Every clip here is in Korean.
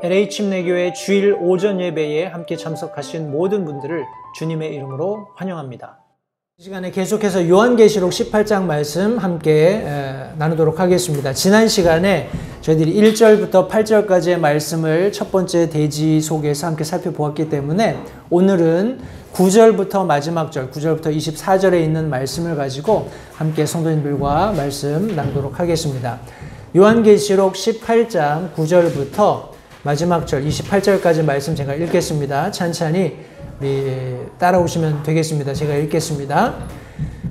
LA 침례교회 주일 오전 예배에 함께 참석하신 모든 분들을 주님의 이름으로 환영합니다. 이 시간에 계속해서 요한계시록 18장 말씀 함께 나누도록 하겠습니다. 지난 시간에 저희들이 1절부터 8절까지의 말씀을 첫 번째 대지 속에서 함께 살펴보았기 때문에 오늘은 9절부터 마지막 절, 9절부터 24절에 있는 말씀을 가지고 함께 성도님들과 말씀 나누도록 하겠습니다. 요한계시록 18장 9절부터 마지막 절 28절까지 말씀 제가 읽겠습니다. 찬찬히 우리 따라오시면 되겠습니다. 제가 읽겠습니다.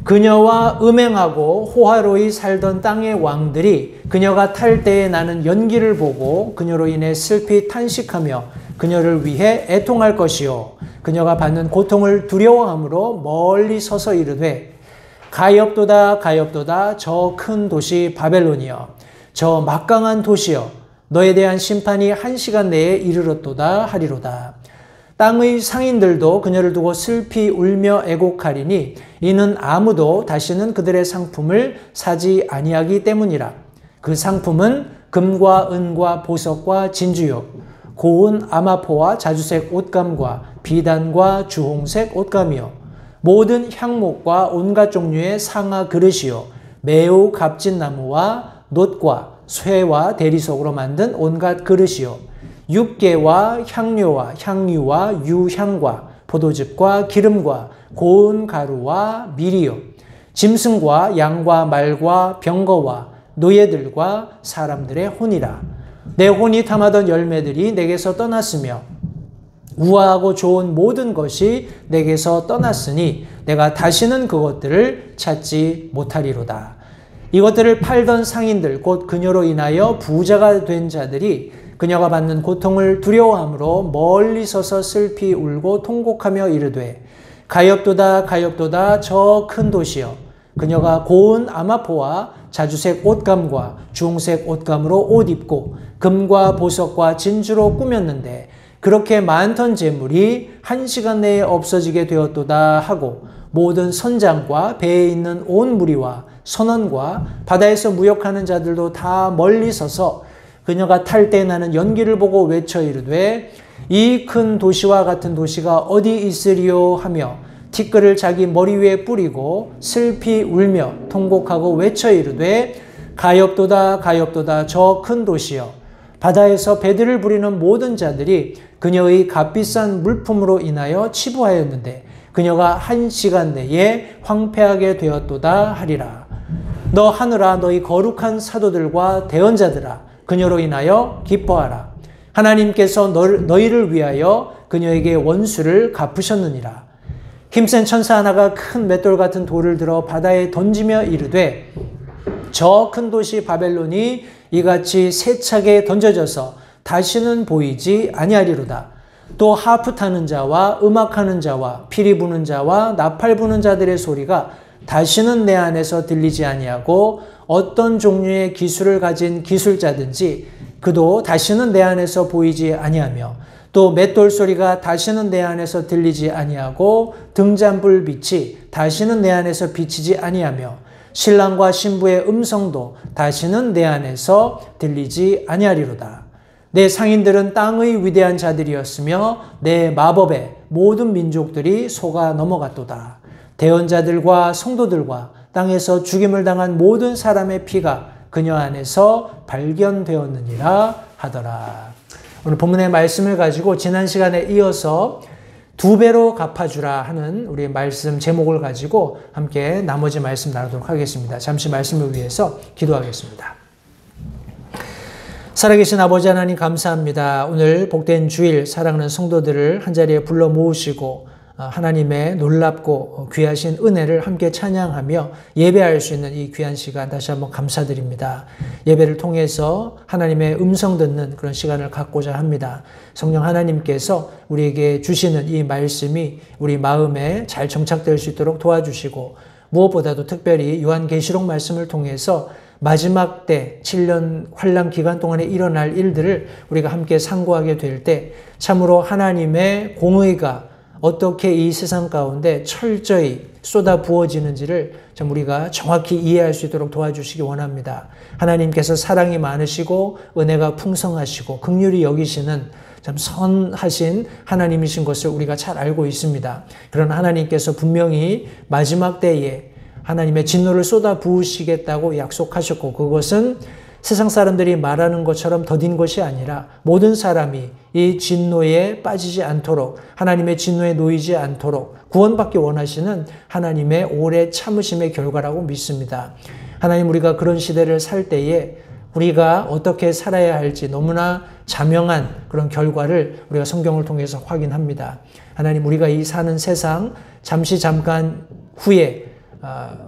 그녀와 음행하고 호화로이 살던 땅의 왕들이 그녀가 탈 때에 나는 연기를 보고 그녀로 인해 슬피 탄식하며 그녀를 위해 애통할 것이요 그녀가 받는 고통을 두려워함으로 멀리 서서 이르되 가엾도다 가엾도다 저 큰 도시 바벨론이여 저 막강한 도시여 너에 대한 심판이 1시간 내에 이르렀도다 하리로다. 땅의 상인들도 그녀를 두고 슬피 울며 애곡하리니 이는 아무도 다시는 그들의 상품을 사지 아니하기 때문이라. 그 상품은 금과 은과 보석과 진주요 고운 아마포와 자주색 옷감과 비단과 주홍색 옷감이요 모든 향목과 온갖 종류의 상아 그릇이요 매우 값진 나무와 놋과 쇠와 대리석으로 만든 온갖 그릇이요 육개와 향료와 향유와 유향과 포도즙과 기름과 고운 가루와 밀이요 짐승과 양과 말과 병거와 노예들과 사람들의 혼이라. 내 혼이 탐하던 열매들이 내게서 떠났으며 우아하고 좋은 모든 것이 내게서 떠났으니 내가 다시는 그것들을 찾지 못하리로다. 이것들을 팔던 상인들 곧 그녀로 인하여 부자가 된 자들이 그녀가 받는 고통을 두려워함으로 멀리 서서 슬피 울고 통곡하며 이르되 가엾도다 가엾도다 저 큰 도시여 그녀가 고운 아마포와 자주색 옷감과 주홍색 옷감으로 옷 입고 금과 보석과 진주로 꾸몄는데 그렇게 많던 재물이 1시간 내에 없어지게 되었도다 하고 모든 선장과 배에 있는 온 무리와 선원과 바다에서 무역하는 자들도 다 멀리 서서 그녀가 탈 때 나는 연기를 보고 외쳐 이르되 이 큰 도시와 같은 도시가 어디 있으리요 하며 티끌을 자기 머리 위에 뿌리고 슬피 울며 통곡하고 외쳐 이르되 가엾도다 가엾도다 저 큰 도시여 바다에서 배들을 부리는 모든 자들이 그녀의 값비싼 물품으로 인하여 치부하였는데 그녀가 1시간 내에 황폐하게 되었도다 하리라. 너 하늘아 너희 거룩한 사도들과 대언자들아 그녀로 인하여 기뻐하라. 하나님께서 너희를 위하여 그녀에게 원수를 갚으셨느니라. 힘센 천사 하나가 큰 맷돌 같은 돌을 들어 바다에 던지며 이르되 저 큰 도시 바벨론이 이같이 세차게 던져져서 다시는 보이지 아니하리로다. 또 하프 타는 자와 음악하는 자와 피리 부는 자와 나팔 부는 자들의 소리가 다시는 내 안에서 들리지 아니하고 어떤 종류의 기술을 가진 기술자든지 그도 다시는 내 안에서 보이지 아니하며 또 맷돌 소리가 다시는 내 안에서 들리지 아니하고 등잔불 빛이 다시는 내 안에서 비치지 아니하며 신랑과 신부의 음성도 다시는 내 안에서 들리지 아니하리로다. 내 상인들은 땅의 위대한 자들이었으며 내 마법에 모든 민족들이 속아 넘어갔도다. 대언자들과 성도들과 땅에서 죽임을 당한 모든 사람의 피가 그녀 안에서 발견되었느니라 하더라. 오늘 본문의 말씀을 가지고 지난 시간에 이어서 2배로 갚아주라 하는 우리 말씀 제목을 가지고 함께 나머지 말씀 나누도록 하겠습니다. 잠시 말씀을 위해서 기도하겠습니다. 살아계신 아버지 하나님 감사합니다. 오늘 복된 주일 사랑하는 성도들을 한자리에 불러 모으시고 하나님의 놀랍고 귀하신 은혜를 함께 찬양하며 예배할 수 있는 이 귀한 시간 다시 한번 감사드립니다. 예배를 통해서 하나님의 음성 듣는 그런 시간을 갖고자 합니다. 성령 하나님께서 우리에게 주시는 이 말씀이 우리 마음에 잘 정착될 수 있도록 도와주시고 무엇보다도 특별히 요한계시록 말씀을 통해서 마지막 때 7년 환란 기간 동안에 일어날 일들을 우리가 함께 상고하게 될 때 참으로 하나님의 공의가 어떻게 이 세상 가운데 철저히 쏟아 부어지는지를 좀 우리가 정확히 이해할 수 있도록 도와주시기 원합니다. 하나님께서 사랑이 많으시고 은혜가 풍성하시고 긍휼히 여기시는 참 선하신 하나님이신 것을 우리가 잘 알고 있습니다. 그러나 하나님께서 분명히 마지막 때에 하나님의 진노를 쏟아 부으시겠다고 약속하셨고, 그것은 세상 사람들이 말하는 것처럼 더딘 것이 아니라 모든 사람이 이 진노에 빠지지 않도록, 하나님의 진노에 놓이지 않도록 구원받기 원하시는 하나님의 오래 참으심의 결과라고 믿습니다. 하나님, 우리가 그런 시대를 살 때에 우리가 어떻게 살아야 할지 너무나 자명한 그런 결과를 우리가 성경을 통해서 확인합니다. 하나님, 우리가 이 사는 세상 잠깐 후에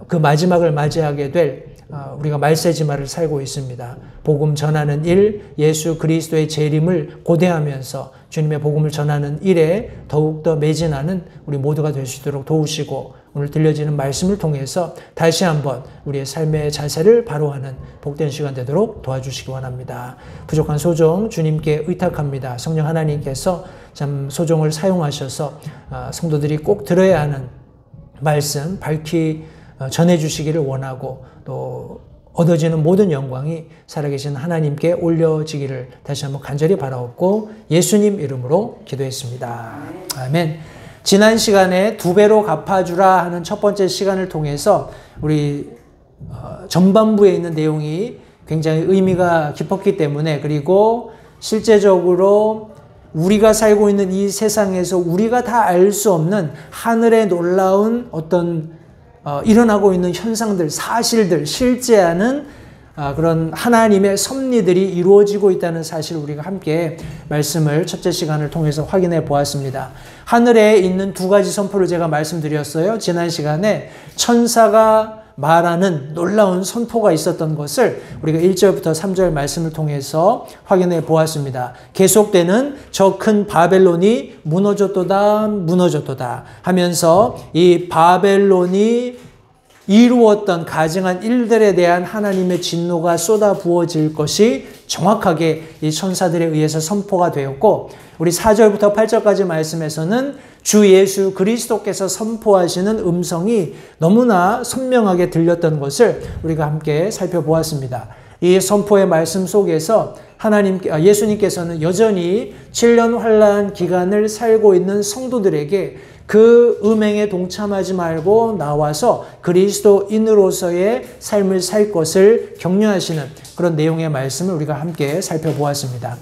그 마지막을 맞이하게 될 우리가 말세지마를 살고 있습니다. 복음 전하는 일, 예수 그리스도의 재림을 고대하면서 주님의 복음을 전하는 일에 더욱더 매진하는 우리 모두가 될 수 있도록 도우시고, 오늘 들려지는 말씀을 통해서 다시 한번 우리의 삶의 자세를 바로하는 복된 시간 되도록 도와주시기 원합니다. 부족한 소종 주님께 의탁합니다. 성령 하나님께서 참 소종을 사용하셔서 성도들이 꼭 들어야 하는 말씀 밝히 전해주시기를 원하고, 또 얻어지는 모든 영광이 살아계신 하나님께 올려지기를 다시 한번 간절히 바라옵고 예수님 이름으로 기도했습니다. 아멘. 지난 시간에 2배로 갚아주라 하는 첫 번째 시간을 통해서 우리 전반부에 있는 내용이 굉장히 의미가 깊었기 때문에, 그리고 실제적으로 우리가 살고 있는 이 세상에서 우리가 다 알 수 없는 하늘의 놀라운 어떤 일어나고 있는 현상들, 사실들, 실제하는 그런 하나님의 섭리들이 이루어지고 있다는 사실을 우리가 함께 말씀을 첫째 시간을 통해서 확인해 보았습니다. 하늘에 있는 2가지 선포를 제가 말씀드렸어요. 지난 시간에 천사가 말하는 놀라운 선포가 있었던 것을 우리가 1절부터 3절 말씀을 통해서 확인해 보았습니다. 계속되는 저 큰 바벨론이 무너졌도다 하면서 이 바벨론이 이루었던 가증한 일들에 대한 하나님의 진노가 쏟아 부어질 것이 정확하게 이 천사들에 의해서 선포가 되었고, 우리 4절부터 8절까지 말씀에서는 주 예수 그리스도께서 선포하시는 음성이 너무나 선명하게 들렸던 것을 우리가 함께 살펴보았습니다. 이 선포의 말씀 속에서 예수님께서는 여전히 7년 환난 기간을 살고 있는 성도들에게 그 음행에 동참하지 말고 나와서 그리스도인으로서의 삶을 살 것을 격려하시는 그런 내용의 말씀을 우리가 함께 살펴보았습니다.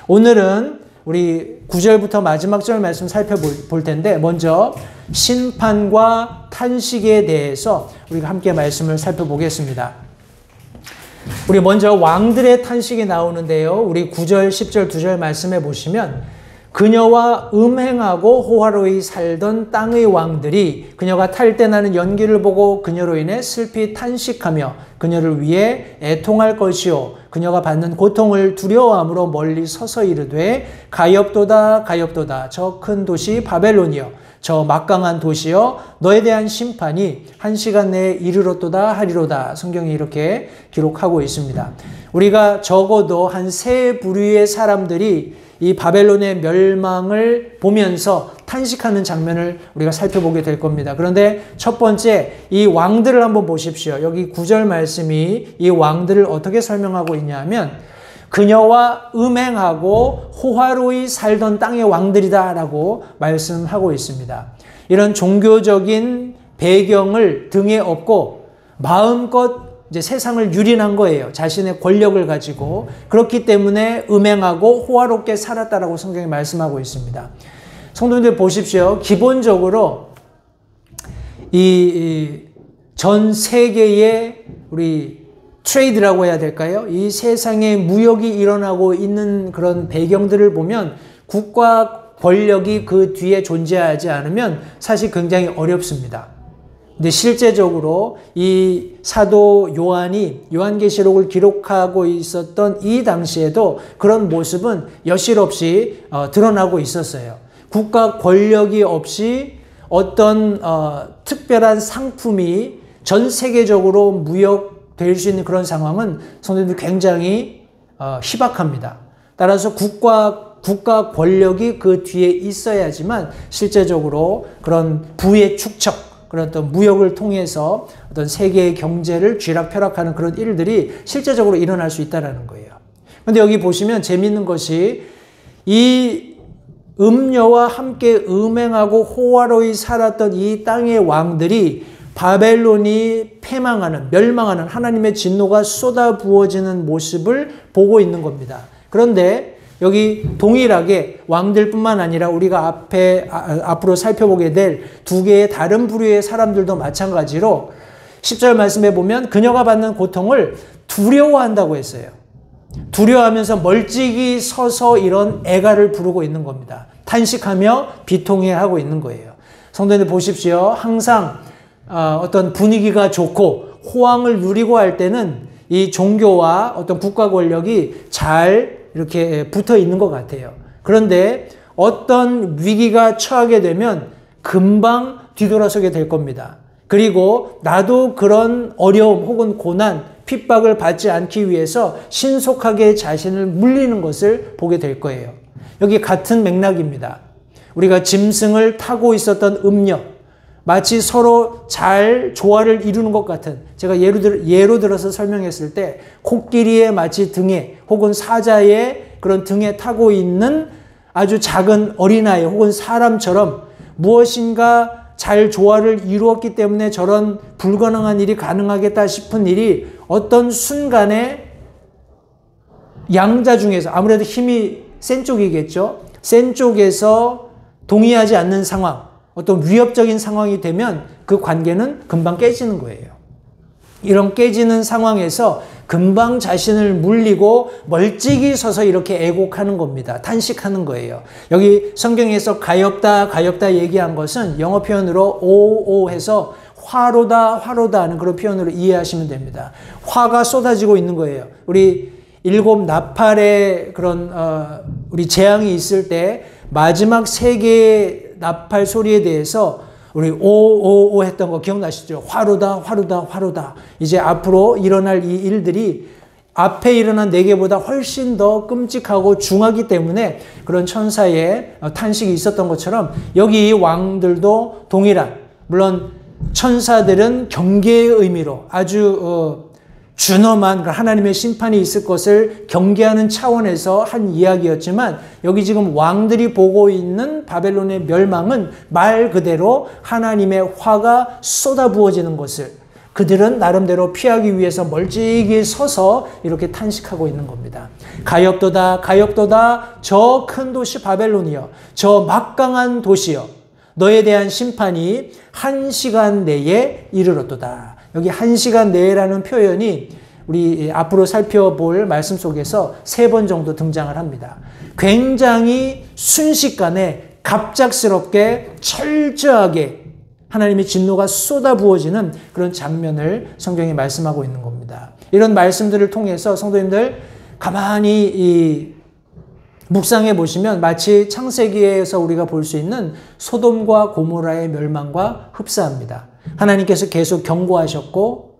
오늘은 우리 9절부터 마지막 절 말씀 살펴볼 텐데, 먼저 심판과 탄식에 대해서 우리가 함께 말씀을 살펴보겠습니다. 우리 먼저 왕들의 탄식이 나오는데요. 우리 9절, 10절, 2절 말씀해 보시면, 그녀와 음행하고 호화로이 살던 땅의 왕들이 그녀가 탈 때 나는 연기를 보고 그녀로 인해 슬피 탄식하며 그녀를 위해 애통할 것이요, 그녀가 받는 고통을 두려워함으로 멀리 서서 이르되, 가엾도다 가엾도다 저 큰 도시 바벨론이여, 저 막강한 도시여, 너에 대한 심판이 1시간 내에 이르렀도다 하리로다. 성경이 이렇게 기록하고 있습니다. 우리가 적어도 한 3부류의 사람들이 이 바벨론의 멸망을 보면서 탄식하는 장면을 우리가 살펴보게 될 겁니다. 그런데 첫 번째, 이 왕들을 한번 보십시오. 여기 9절 말씀이 이 왕들을 어떻게 설명하고 있냐 하면, 그녀와 음행하고 호화로이 살던 땅의 왕들이다 라고 말씀하고 있습니다. 이런 종교적인 배경을 등에 업고 마음껏 이제 세상을 유린한 거예요. 자신의 권력을 가지고. 그렇기 때문에 음행하고 호화롭게 살았다라고 성경이 말씀하고 있습니다. 성도님들 보십시오. 기본적으로 이 전 세계의 우리 트레이드라고 해야 될까요? 이 세상에 무역이 일어나고 있는 그런 배경들을 보면 국가 권력이 그 뒤에 존재하지 않으면 사실 굉장히 어렵습니다. 근데 실제적으로 이 사도 요한이 요한계시록을 기록하고 있었던 이 당시에도 그런 모습은 여실 없이 드러나고 있었어요. 국가 권력이 없이 어떤 특별한 상품이 전 세계적으로 무역될 수 있는 그런 상황은 성도님들 굉장히 희박합니다. 따라서 국가 국가 권력이 그 뒤에 있어야지만 실제적으로 그런 부의 축적, 그런 어떤 무역을 통해서 어떤 세계의 경제를 쥐락펴락하는 그런 일들이 실제적으로 일어날 수 있다는 거예요. 그런데 여기 보시면 재미있는 것이 이 음녀와 함께 음행하고 호화로이 살았던 이 땅의 왕들이 바벨론이 패망하는, 멸망하는 하나님의 진노가 쏟아부어지는 모습을 보고 있는 겁니다. 그런데 여기 동일하게 왕들뿐만 아니라 우리가 앞으로 살펴보게 될 두 개의 다른 부류의 사람들도 마찬가지로 10절 말씀에 보면 그녀가 받는 고통을 두려워한다고 했어요. 두려워하면서 멀찍이 서서 이런 애가를 부르고 있는 겁니다. 탄식하며 비통해하고 있는 거예요. 성도님들 보십시오. 항상 어떤 분위기가 좋고 호황을 누리고 할 때는 이 종교와 어떤 국가 권력이 잘 이렇게 붙어 있는 것 같아요. 그런데 어떤 위기가 처하게 되면 금방 뒤돌아서게 될 겁니다. 그리고 나도 그런 어려움 혹은 고난, 핍박을 받지 않기 위해서 신속하게 자신을 물리는 것을 보게 될 거예요. 여기 같은 맥락입니다. 우리가 짐승을 타고 있었던 음녀, 마치 서로 잘 조화를 이루는 것 같은, 제가 예로 들어서 설명했을 때 코끼리의 마치 등에 혹은 사자의 그런 등에 타고 있는 아주 작은 어린아이 혹은 사람처럼 무엇인가 잘 조화를 이루었기 때문에 저런 불가능한 일이 가능하겠다 싶은 일이 어떤 순간에 양자 중에서, 아무래도 힘이 센 쪽이겠죠. 센 쪽에서 동의하지 않는 상황, 어떤 위협적인 상황이 되면 그 관계는 금방 깨지는 거예요. 이런 깨지는 상황에서 금방 자신을 물리고 멀찍이 서서 이렇게 애곡하는 겁니다. 탄식하는 거예요. 여기 성경에서 가엾다 얘기한 것은 영어 표현으로 오오 해서 화로다 하는 그런 표현으로 이해하시면 됩니다. 화가 쏟아지고 있는 거예요. 우리 7 나팔의 그런 우리 재앙이 있을 때 마지막 3개의 나팔 소리에 대해서 우리 오오오 했던 거 기억나시죠? 화로다. 이제 앞으로 일어날 이 일들이 앞에 일어난 4개보다 훨씬 더 끔찍하고 중하기 때문에 그런 천사의 탄식이 있었던 것처럼 여기 이 왕들도 동일한, 물론 천사들은 경계의 의미로 아주 준엄한 하나님의 심판이 있을 것을 경계하는 차원에서 한 이야기였지만 여기 지금 왕들이 보고 있는 바벨론의 멸망은 말 그대로 하나님의 화가 쏟아부어지는 것을 그들은 나름대로 피하기 위해서 멀찍이 서서 이렇게 탄식하고 있는 겁니다. 가엾도다 저 큰 도시 바벨론이여, 저 막강한 도시여, 너에 대한 심판이 1시간 내에 이르렀도다. 여기 1시간 내라는 표현이 우리 앞으로 살펴볼 말씀 속에서 3번 정도 등장을 합니다. 굉장히 순식간에 갑작스럽게 철저하게 하나님의 진노가 쏟아부어지는 그런 장면을 성경이 말씀하고 있는 겁니다. 이런 말씀들을 통해서 성도님들 가만히 묵상해 보시면 마치 창세기에서 우리가 볼 수 있는 소돔과 고모라의 멸망과 흡사합니다. 하나님께서 계속 경고하셨고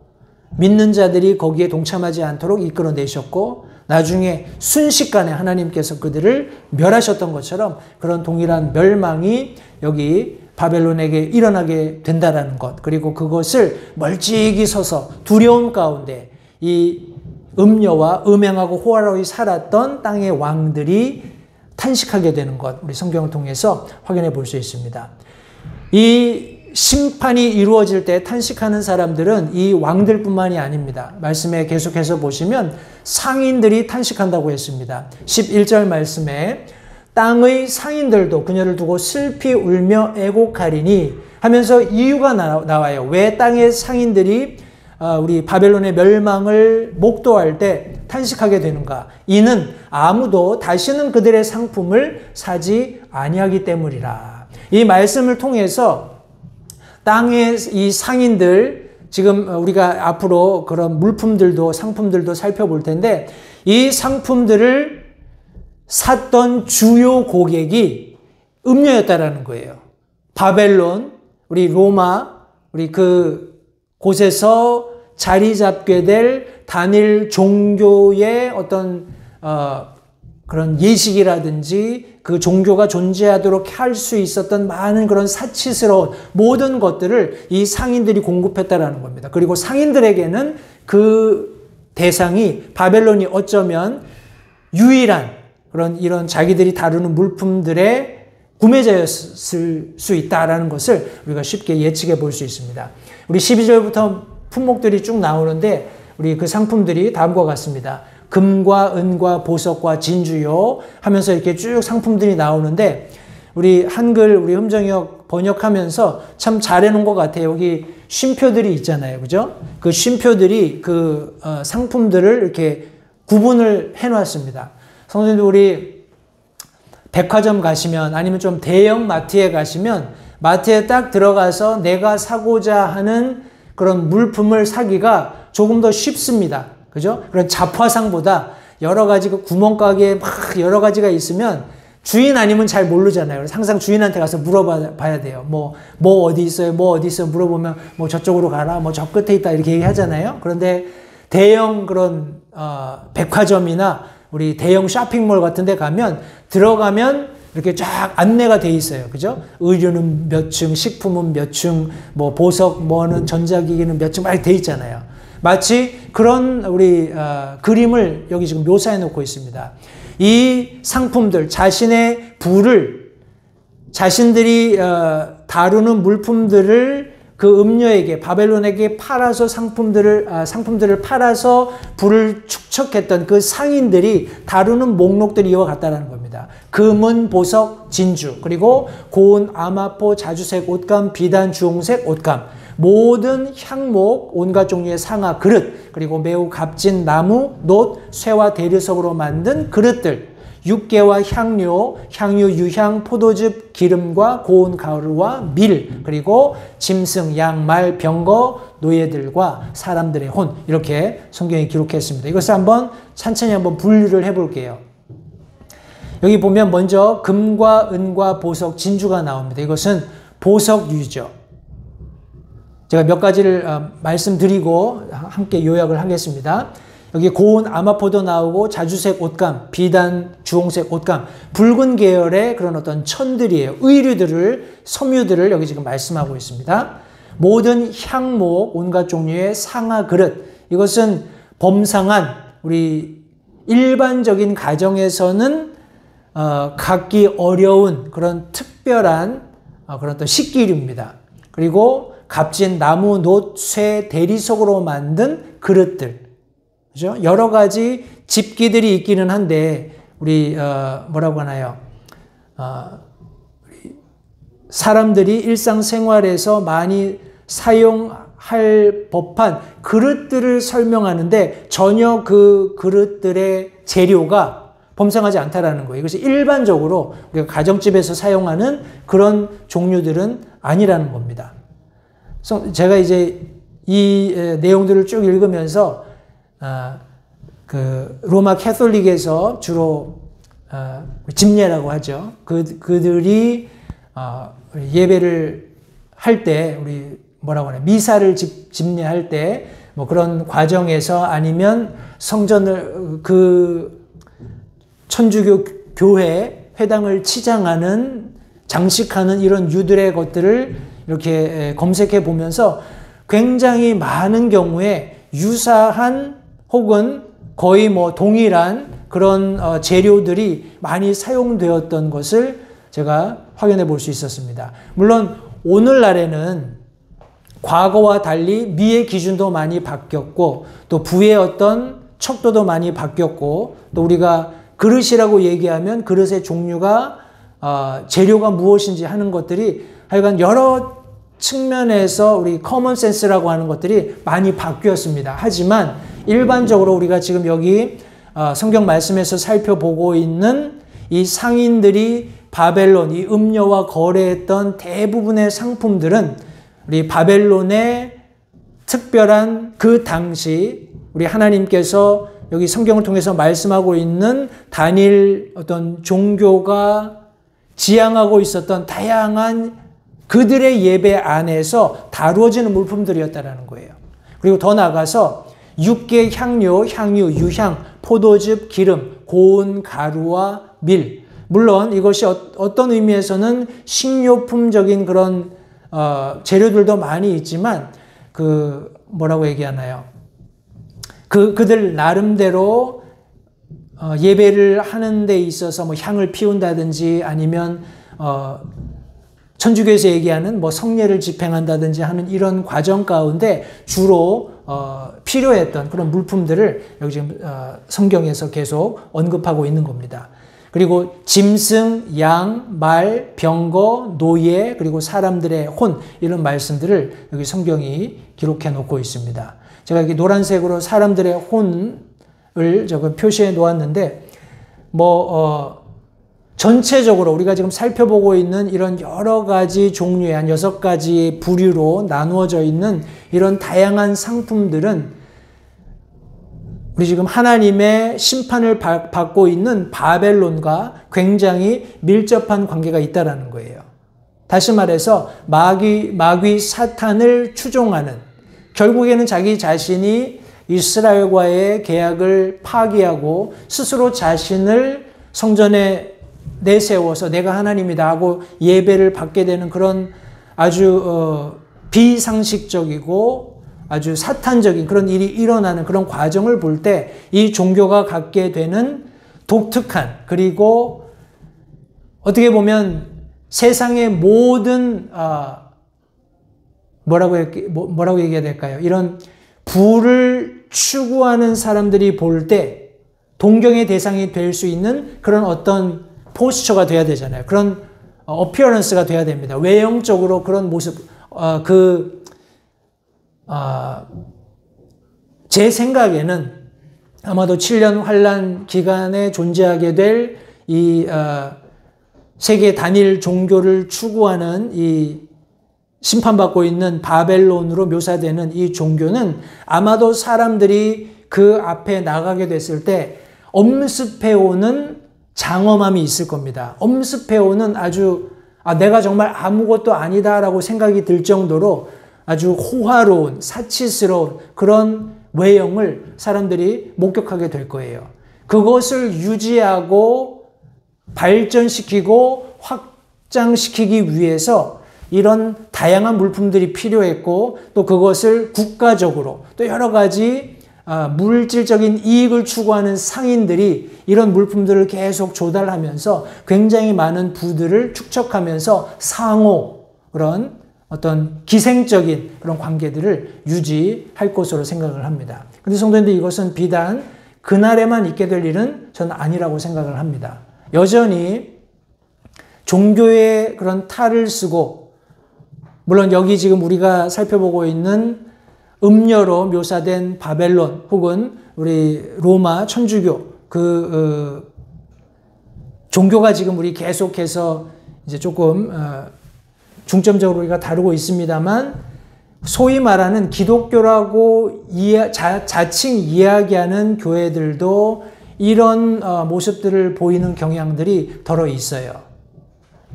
믿는 자들이 거기에 동참하지 않도록 이끌어내셨고 나중에 순식간에 하나님께서 그들을 멸하셨던 것처럼 그런 동일한 멸망이 여기 바벨론에게 일어나게 된다는 것, 그리고 그것을 멀찍이 서서 두려움 가운데 이 음녀와 음행하고 호화로이 살았던 땅의 왕들이 탄식하게 되는 것, 우리 성경을 통해서 확인해 볼 수 있습니다. 이 심판이 이루어질 때 탄식하는 사람들은 이 왕들뿐만이 아닙니다. 말씀에 계속해서 보시면 상인들이 탄식한다고 했습니다. 11절 말씀에 땅의 상인들도 그녀를 두고 슬피 울며 애곡하리니 하면서 이유가 나와요. 왜 땅의 상인들이 우리 바벨론의 멸망을 목도할 때 탄식하게 되는가? 이는 아무도 다시는 그들의 상품을 사지 아니하기 때문이라. 이 말씀을 통해서 땅의 이 상인들, 지금 우리가 앞으로 그런 물품들도 상품들도 살펴볼 텐데 이 상품들을 샀던 주요 고객이 음녀였다라는 거예요. 바벨론, 우리 로마, 우리 그 곳에서 자리 잡게 될 단일 종교의 어떤 그런 예식이라든지 그 종교가 존재하도록 할 수 있었던 많은 그런 사치스러운 모든 것들을 이 상인들이 공급했다라는 겁니다. 그리고 상인들에게는 그 대상이 바벨론이 어쩌면 유일한 그런 이런 자기들이 다루는 물품들의 구매자였을 수 있다라는 것을 우리가 쉽게 예측해 볼 수 있습니다. 우리 12절부터 품목들이 쭉 나오는데 우리 그 상품들이 다음과 같습니다. 금과 은과 보석과 진주요 하면서 이렇게 쭉 상품들이 나오는데 우리 한글 우리 흠정역 번역하면서 참 잘해놓은 것 같아요. 여기 쉼표들이 있잖아요. 그죠? 그 쉼표들이 그 상품들을 이렇게 구분을 해놨습니다. 성도님들 우리 백화점 가시면 아니면 좀 대형 마트에 가시면 마트에 딱 들어가서 내가 사고자 하는 그런 물품을 사기가 조금 더 쉽습니다. 그죠? 그런 잡화상보다 여러 가지 그 구멍가게에 막 여러 가지가 있으면 주인 아니면 잘 모르잖아요. 그래서 항상 주인한테 가서 물어봐야 돼요. 뭐 어디 있어요? 뭐 어디 있어요? 물어보면 뭐 저쪽으로 가라. 뭐 저 끝에 있다. 이렇게 얘기하잖아요. 그런데 대형 그런 백화점이나 우리 대형 쇼핑몰 같은 데 가면 들어가면 이렇게 쫙 안내가 돼 있어요. 그죠? 의류는 몇 층, 식품은 몇 층, 뭐 보석, 뭐는 전자기기는 몇 층 막 돼 있잖아요. 마치 그런 우리 그림을 여기 지금 묘사해 놓고 있습니다. 이 상품들, 자신의 부를 자신들이 다루는 물품들을 그 음녀에게 바벨론에게 팔아서 상품들을 팔아서 부를 축적했던 그 상인들이 다루는 목록들이 이와 같다는 겁니다. 금은 보석, 진주, 그리고 고운 아마포, 자주색 옷감, 비단, 주홍색 옷감, 모든 향목, 온갖 종류의 상아, 그릇, 그리고 매우 값진 나무, 놋, 쇠와 대리석으로 만든 그릇들, 육개와 향료, 향유, 유향, 포도즙, 기름과 고운 가루와 밀, 그리고 짐승, 양, 말, 병거, 노예들과 사람들의 혼, 이렇게 성경이 기록했습니다. 이것을 한번 천천히 한번 분류를 해볼게요. 여기 보면 먼저 금과 은과 보석, 진주가 나옵니다. 이것은 보석류죠. 제가 몇 가지를 말씀드리고 함께 요약을 하겠습니다. 여기 고운 아마포도 나오고 자주색 옷감, 비단, 주홍색 옷감, 붉은 계열의 그런 어떤 천들이에요. 의류들을, 섬유들을 여기 지금 말씀하고 있습니다. 모든 향목, 온갖 종류의 상아 그릇, 이것은 범상한 우리 일반적인 가정에서는 갖기 어려운 그런 특별한 그런 또 식기류입니다. 그리고 값진 나무, 놋, 쇠, 대리석으로 만든 그릇들, 그죠? 여러 가지 집기들이 있기는 한데 우리 뭐라고 하나요? 사람들이 일상생활에서 많이 사용할 법한 그릇들을 설명하는데 전혀 그 그릇들의 재료가 범상하지 않다라는 거예요. 이것이 일반적으로 우리가 가정집에서 사용하는 그런 종류들은 아니라는 겁니다. 제가 이제 이 내용들을 쭉 읽으면서 그 로마 캐톨릭에서 주로 집례라고 하죠. 그들이 예배를 할 때 우리 뭐라고 하나 미사를 집례할 때 뭐 그런 과정에서 아니면 성전을 그 천주교 교회 회당을 치장하는 장식하는 이런 유들의 것들을 이렇게 검색해 보면서 굉장히 많은 경우에 유사한 혹은 거의 뭐 동일한 그런 재료들이 많이 사용되었던 것을 제가 확인해 볼 수 있었습니다. 물론 오늘날에는 과거와 달리 미의 기준도 많이 바뀌었고 또 부의 어떤 척도도 많이 바뀌었고 또 우리가 그릇이라고 얘기하면 그릇의 종류가 재료가 무엇인지 하는 것들이 하여간 여러 측면에서 우리 커먼 센스라고 하는 것들이 많이 바뀌었습니다. 하지만 일반적으로 우리가 지금 여기 성경 말씀에서 살펴보고 있는 이 상인들이 바벨론, 이 음료와 거래했던 대부분의 상품들은 우리 바벨론의 특별한 그 당시 우리 하나님께서 여기 성경을 통해서 말씀하고 있는 단일 어떤 종교가 지향하고 있었던 다양한 그들의 예배 안에서 다루어지는 물품들이었다는 거예요. 그리고 더 나아가서 육개 향료, 향유, 유향, 포도즙, 기름, 고운 가루와 밀. 물론 이것이 어떤 의미에서는 식료품적인 그런 재료들도 많이 있지만 뭐라고 얘기하나요? 그들 나름대로 예배를 하는 데 있어서 뭐 향을 피운다든지 아니면 천주교에서 얘기하는 뭐 성례를 집행한다든지 하는 이런 과정 가운데 주로 필요했던 그런 물품들을 여기 지금 성경에서 계속 언급하고 있는 겁니다. 그리고 짐승, 양, 말, 병거, 노예, 그리고 사람들의 혼 이런 말씀들을 여기 성경이 기록해 놓고 있습니다. 제가 여기 노란색으로 사람들의 혼을 저거 표시해 놓았는데 전체적으로 우리가 지금 살펴보고 있는 이런 여러 가지 종류의 한 6가지 부류로 나누어져 있는 이런 다양한 상품들은 우리 지금 하나님의 심판을 받고 있는 바벨론과 굉장히 밀접한 관계가 있다는 거예요. 다시 말해서 마귀 사탄을 추종하는, 결국에는 자기 자신이 이스라엘과의 계약을 파기하고 스스로 자신을 성전에 내세워서 내가 하나님이다 하고 예배를 받게 되는 그런 아주 비상식적이고 아주 사탄적인 그런 일이 일어나는 그런 과정을 볼 때 이 종교가 갖게 되는 독특한, 그리고 어떻게 보면 세상의 모든 뭐라고 얘기해야 될까요? 이런 부를 추구하는 사람들이 볼 때 동경의 대상이 될 수 있는 그런 어떤 포스처가 돼야 되잖아요. 그런 어피어런스가 돼야 됩니다. 외형적으로 그런 모습, 제 생각에는 아마도 7년 환란 기간에 존재하게 될 이 세계 단일 종교를 추구하는 이 심판받고 있는 바벨론으로 묘사되는 이 종교는 아마도 사람들이 그 앞에 나가게 됐을 때 엄습해오는 장엄함이 있을 겁니다. 엄습해오는 아주 내가 정말 아무것도 아니다라고 생각이 들 정도로 아주 호화로운, 사치스러운 그런 외형을 사람들이 목격하게 될 거예요. 그것을 유지하고 발전시키고 확장시키기 위해서 이런 다양한 물품들이 필요했고, 또 그것을 국가적으로 또 여러 가지 물질적인 이익을 추구하는 상인들이 이런 물품들을 계속 조달하면서 굉장히 많은 부들을 축적하면서 상호, 그런 어떤 기생적인 그런 관계들을 유지할 것으로 생각을 합니다. 그런데 성도님들, 이것은 비단 그날에만 있게 될 일은 저는 아니라고 생각을 합니다. 여전히 종교의 그런 탈을 쓰고, 물론 여기 지금 우리가 살펴보고 있는 음녀로 묘사된 바벨론 혹은 우리 로마 천주교 종교가 지금 우리 계속해서 이제 조금 중점적으로 우리가 다루고 있습니다만, 소위 말하는 기독교라고 자칭 이야기하는 교회들도 이런 모습들을 보이는 경향들이 덜어 있어요.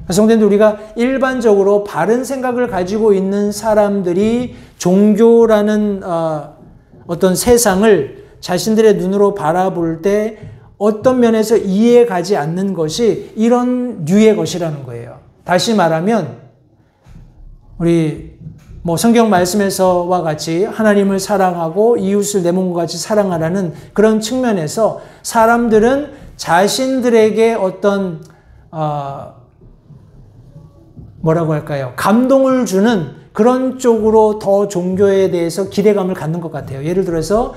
성도님들, 우리가 일반적으로 바른 생각을 가지고 있는 사람들이 종교라는 어떤 세상을 자신들의 눈으로 바라볼 때 어떤 면에서 이해 가지 않는 것이 이런 류의 것이라는 거예요. 다시 말하면 우리 성경 말씀에서와 같이 하나님을 사랑하고 이웃을 내 몸과 같이 사랑하라는 그런 측면에서 사람들은 자신들에게 어떤 뭐라고 할까요? 감동을 주는 그런 쪽으로 더 종교에 대해서 기대감을 갖는 것 같아요. 예를 들어서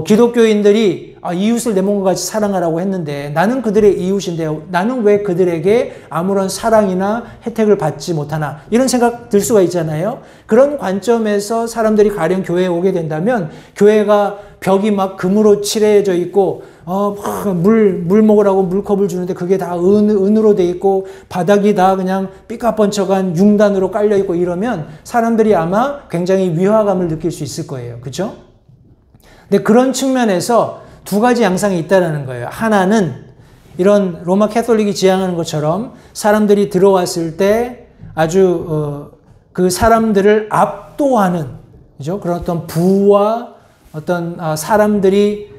기독교인들이 이웃을 내 몸과 같이 사랑하라고 했는데 나는 그들의 이웃인데 나는 왜 그들에게 아무런 사랑이나 혜택을 받지 못하나, 이런 생각 들 수가 있잖아요. 그런 관점에서 사람들이 가령 교회에 오게 된다면 교회가 벽이 막 금으로 칠해져 있고 물 먹으라고 물컵을 주는데 그게 다 은으로 돼 있고 바닥이 다 그냥 삐까뻔쩍한 융단으로 깔려 있고 이러면 사람들이 아마 굉장히 위화감을 느낄 수 있을 거예요. 그렇죠? 근데 그런 측면에서 두 가지 양상이 있다는 거예요. 하나는 이런 로마 캐톨릭이 지향하는 것처럼 사람들이 들어왔을 때 아주 그 사람들을 압도하는, 그죠? 그런 어떤 부와 어떤 사람들이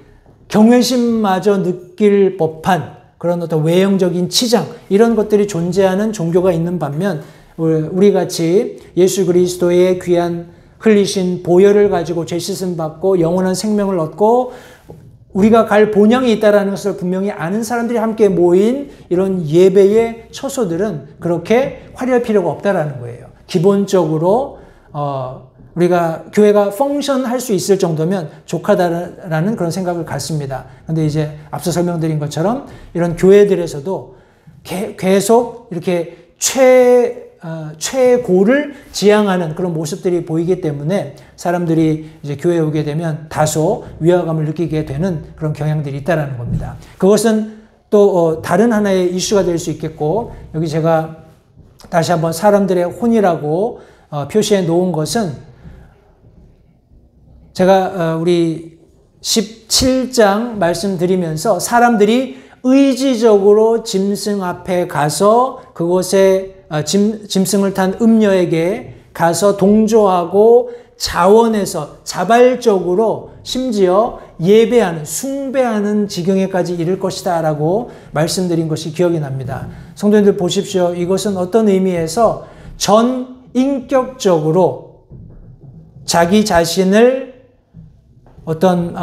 경외심마저 느낄 법한 그런 어떤 외형적인 치장, 이런 것들이 존재하는 종교가 있는 반면, 우리 같이 예수 그리스도의 귀한 흘리신 보혈을 가지고 죄 씻음 받고 영원한 생명을 얻고 우리가 갈 본향이 있다는 것을 분명히 아는 사람들이 함께 모인 이런 예배의 처소들은 그렇게 화려할 필요가 없다라는 거예요. 기본적으로 우리가 교회가 펑션할 수 있을 정도면 족하다라는 그런 생각을 갖습니다. 그런데 이제 앞서 설명드린 것처럼 이런 교회들에서도 계속 이렇게 최고를 지향하는 그런 모습들이 보이기 때문에 사람들이 이제 교회에 오게 되면 다소 위화감을 느끼게 되는 그런 경향들이 있다는 겁니다. 그것은 또 다른 하나의 이슈가 될 수 있겠고, 여기 제가 다시 한번 사람들의 혼이라고 표시해 놓은 것은, 제가 우리 17장 말씀드리면서 사람들이 의지적으로 짐승 앞에 가서 그곳에 짐승을 탄 음녀에게 가서 동조하고 자원해서 자발적으로 심지어 예배하는, 숭배하는 지경에까지 이를 것이다 라고 말씀드린 것이 기억이 납니다. 성도님들 보십시오. 이것은 어떤 의미에서 전 인격적으로 자기 자신을 어떤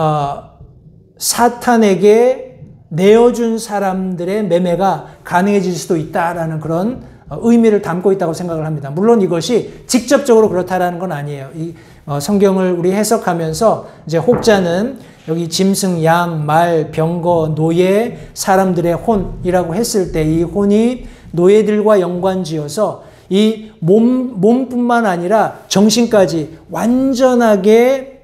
사탄에게 내어준 사람들의 매매가 가능해질 수도 있다라는 그런 의미를 담고 있다고 생각을 합니다. 물론 이것이 직접적으로 그렇다라는 건 아니에요. 이 성경을 우리 해석하면서 이제 혹자는 여기 짐승, 양, 말, 병거, 노예, 사람들의 혼이라고 했을 때 이 혼이 노예들과 연관지어서 이 몸뿐만 아니라 정신까지 완전하게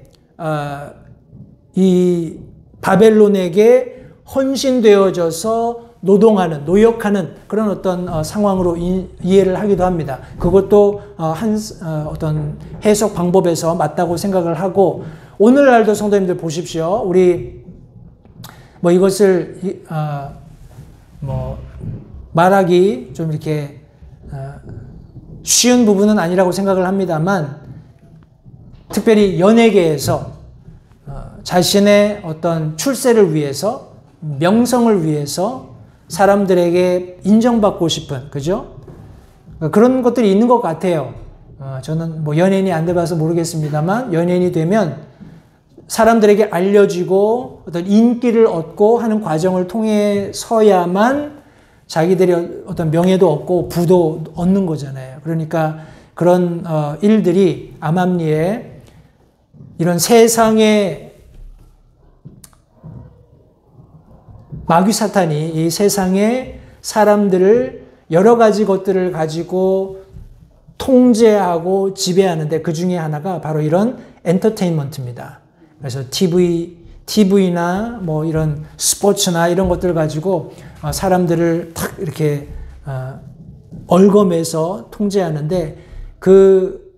이 바벨론에게 헌신되어져서 노동하는, 노역하는 그런 어떤 상황으로 이해를 하기도 합니다. 그것도 어떤 해석 방법에서 맞다고 생각을 하고, 오늘날도 성도님들 보십시오. 우리 이것을 말하기 좀 이렇게 쉬운 부분은 아니라고 생각을 합니다만, 특별히 연예계에서 자신의 어떤 출세를 위해서, 명성을 위해서 사람들에게 인정받고 싶은, 그죠? 그런 것들이 있는 것 같아요. 저는 연예인이 안 돼봐서 모르겠습니다만, 연예인이 되면 사람들에게 알려지고 어떤 인기를 얻고 하는 과정을 통해서야만 자기들이 어떤 명예도 얻고 부도 얻는 거잖아요. 그러니까 그런 일들이 암암리에 이런 세상의 마귀 사탄이 이 세상의 사람들을 여러 가지 것들을 가지고 통제하고 지배하는데, 그 중에 하나가 바로 이런 엔터테인먼트입니다. 그래서 TV나 이런 스포츠나 이런 것들을 가지고 사람들을 탁 이렇게 얼검해서 통제하는데, 그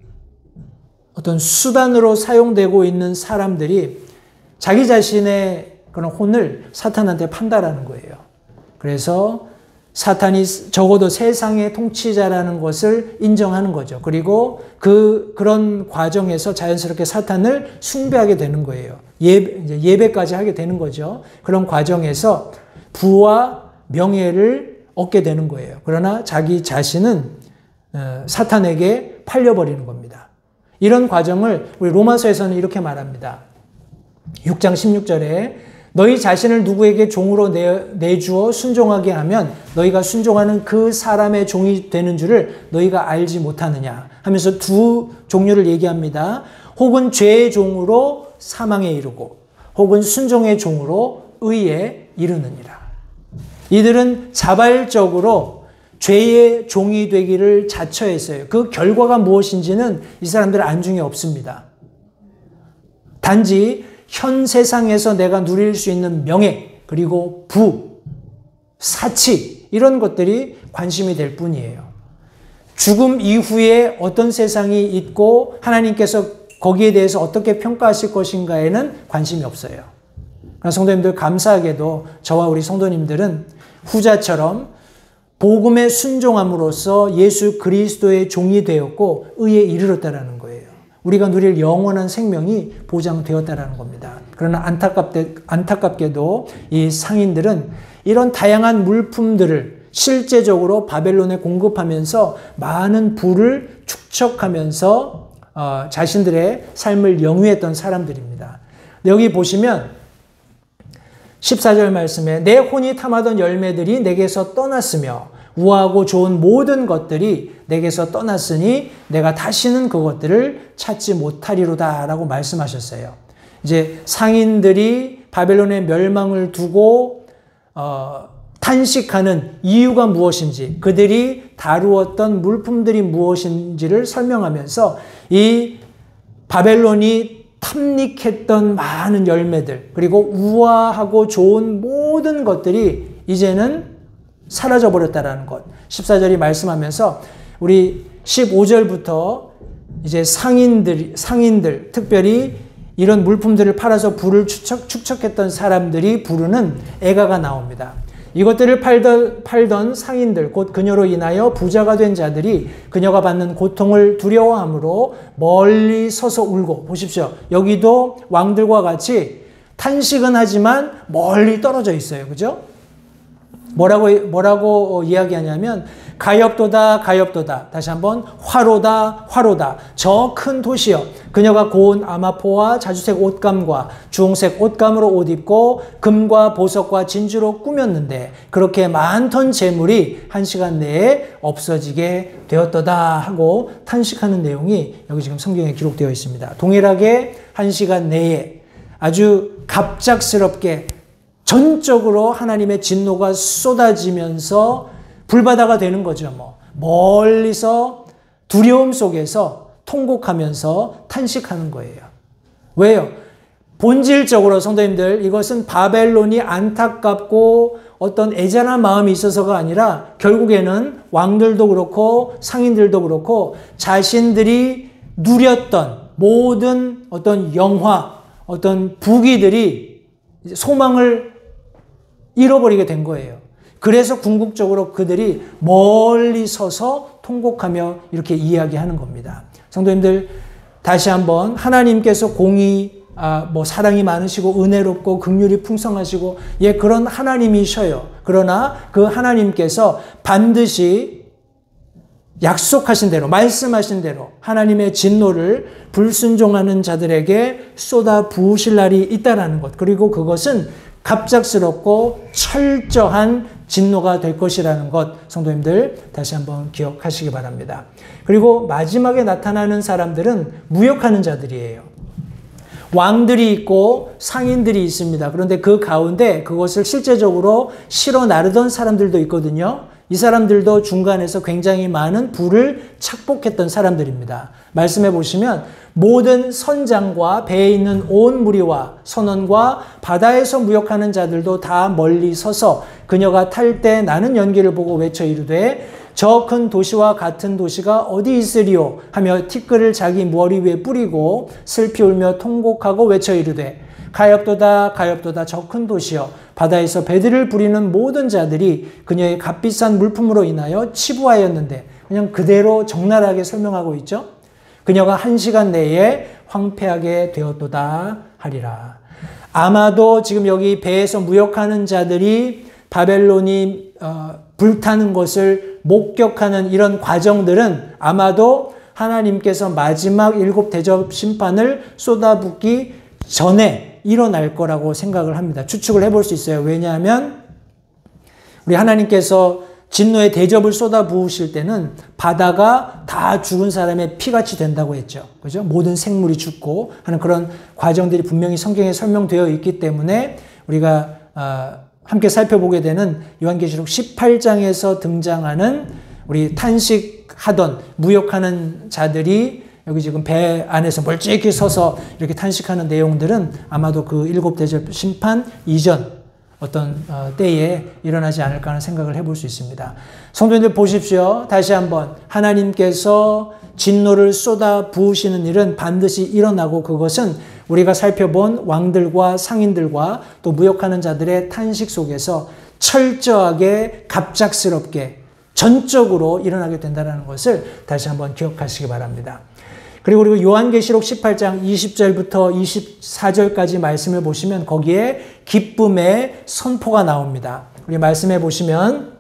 어떤 수단으로 사용되고 있는 사람들이 자기 자신의 그런 혼을 사탄한테 판다라는 거예요. 그래서 사탄이 적어도 세상의 통치자라는 것을 인정하는 거죠. 그리고 그런 과정에서 자연스럽게 사탄을 숭배하게 되는 거예요. 예배까지 하게 되는 거죠. 그런 과정에서 부와 명예를 얻게 되는 거예요. 그러나 자기 자신은 사탄에게 팔려버리는 겁니다. 이런 과정을 우리 로마서에서는 이렇게 말합니다. 6장 16절에 너희 자신을 누구에게 종으로 내주어 순종하게 하면 너희가 순종하는 그 사람의 종이 되는 줄을 너희가 알지 못하느냐 하면서 두 종류를 얘기합니다. 혹은 죄의 종으로 사망에 이르고 혹은 순종의 종으로 의에 이르느니라. 이들은 자발적으로 죄의 종이 되기를 자처했어요. 그 결과가 무엇인지는 이 사람들 안중에 없습니다. 단지 현 세상에서 내가 누릴 수 있는 명예, 그리고 부, 사치, 이런 것들이 관심이 될 뿐이에요. 죽음 이후에 어떤 세상이 있고 하나님께서 거기에 대해서 어떻게 평가하실 것인가에는 관심이 없어요. 그러나 성도님들, 감사하게도 저와 우리 성도님들은 후자처럼 복음에 순종함으로써 예수 그리스도의 종이 되었고 의에 이르렀다라는 거예요. 우리가 누릴 영원한 생명이 보장되었다라는 겁니다. 그러나 안타깝게도 이 상인들은 이런 다양한 물품들을 실제적으로 바벨론에 공급하면서 많은 부를 축적하면서 자신들의 삶을 영위했던 사람들입니다. 여기 보시면 14절 말씀에 내 혼이 탐하던 열매들이 내게서 떠났으며 우아하고 좋은 모든 것들이 내게서 떠났으니 내가 다시는 그것들을 찾지 못하리로다 라고 말씀하셨어요. 이제 상인들이 바벨론의 멸망을 두고 탄식하는 이유가 무엇인지, 그들이 다루었던 물품들이 무엇인지를 설명하면서 이 바벨론이 탐닉했던 많은 열매들, 그리고 우아하고 좋은 모든 것들이 이제는 사라져버렸다라는 것. 14절이 말씀하면서 우리 15절부터 이제 상인들, 특별히 이런 물품들을 팔아서 부를 축적했던 사람들이 부르는 애가가 나옵니다. 이것들을 팔던 상인들, 곧 그녀로 인하여 부자가 된 자들이 그녀가 받는 고통을 두려워함으로 멀리 서서 울고, 보십시오. 여기도 왕들과 같이 탄식은 하지만 멀리 떨어져 있어요. 그죠? 뭐라고 이야기하냐면 가엾도다 가엾도다, 다시 한번 화로다 화로다, 저 큰 도시여, 그녀가 고운 아마포와 자주색 옷감과 주홍색 옷감으로 옷 입고 금과 보석과 진주로 꾸몄는데 그렇게 많던 재물이 한 시간 내에 없어지게 되었도다 하고 탄식하는 내용이 여기 지금 성경에 기록되어 있습니다. 동일하게 한 시간 내에 아주 갑작스럽게 전적으로 하나님의 진노가 쏟아지면서 불바다가 되는 거죠. 멀리서 두려움 속에서 통곡하면서 탄식하는 거예요. 왜요? 본질적으로 성도님들, 이것은 바벨론이 안타깝고 어떤 애잔한 마음이 있어서가 아니라 결국에는 왕들도 그렇고 상인들도 그렇고 자신들이 누렸던 모든 어떤 영화, 어떤 부귀들이 소망을 잃어버리게 된 거예요. 그래서 궁극적으로 그들이 멀리 서서 통곡하며 이렇게 이야기하는 겁니다. 성도님들, 다시 한번 하나님께서 사랑이 많으시고 은혜롭고 긍휼이 풍성하시고 그런 하나님이셔요. 그러나 그 하나님께서 반드시 약속하신 대로, 말씀하신 대로 하나님의 진노를 불순종하는 자들에게 쏟아 부으실 날이 있다라는 것, 그리고 그것은 갑작스럽고 철저한 진노가 될 것이라는 것, 성도님들 다시 한번 기억하시기 바랍니다. 그리고 마지막에 나타나는 사람들은 무역하는 자들이에요. 왕들이 있고 상인들이 있습니다. 그런데 그 가운데 그것을 실제적으로 실어 나르던 사람들도 있거든요. 이 사람들도 중간에서 굉장히 많은 부를 착복했던 사람들입니다. 말씀해 보시면 모든 선장과 배에 있는 온 무리와 선원과 바다에서 무역하는 자들도 다 멀리 서서 그녀가 탈 때 나는 연기를 보고 외쳐 이르되 저 큰 도시와 같은 도시가 어디 있으리요 하며 티끌을 자기 머리 위에 뿌리고 슬피 울며 통곡하고 외쳐 이르되 가엾도다 가엾도다 저 큰 도시여, 바다에서 배들을 부리는 모든 자들이 그녀의 값비싼 물품으로 인하여 치부하였는데, 그냥 그대로 적나라하게 설명하고 있죠. 그녀가 한 시간 내에 황폐하게 되었도다 하리라. 아마도 지금 여기 배에서 무역하는 자들이 바벨론이 불타는 것을 목격하는 이런 과정들은 아마도 하나님께서 마지막 7 대접 심판을 쏟아붓기 전에 일어날 거라고 생각을 합니다. 추측을 해볼 수 있어요. 왜냐하면 우리 하나님께서 진노의 대접을 쏟아 부으실 때는 바다가 다 죽은 사람의 피같이 된다고 했죠. 그죠? 모든 생물이 죽고 하는 그런 과정들이 분명히 성경에 설명되어 있기 때문에 우리가 함께 살펴보게 되는 요한계시록 18장에서 등장하는 우리 탄식하던 무역하는 자들이 여기 지금 배 안에서 멀찍이 서서 이렇게 탄식하는 내용들은 아마도 그 7 대접 심판 이전 어떤 때에 일어나지 않을까 하는 생각을 해볼 수 있습니다. 성도님들 보십시오. 다시 한번 하나님께서 진노를 쏟아 부으시는 일은 반드시 일어나고, 그것은 우리가 살펴본 왕들과 상인들과 또 무역하는 자들의 탄식 속에서 철저하게 갑작스럽게 전적으로 일어나게 된다는 것을 다시 한번 기억하시기 바랍니다. 그리고 요한계시록 18장 20절부터 24절까지 말씀을 보시면 거기에 기쁨의 선포가 나옵니다. 우리 말씀해 보시면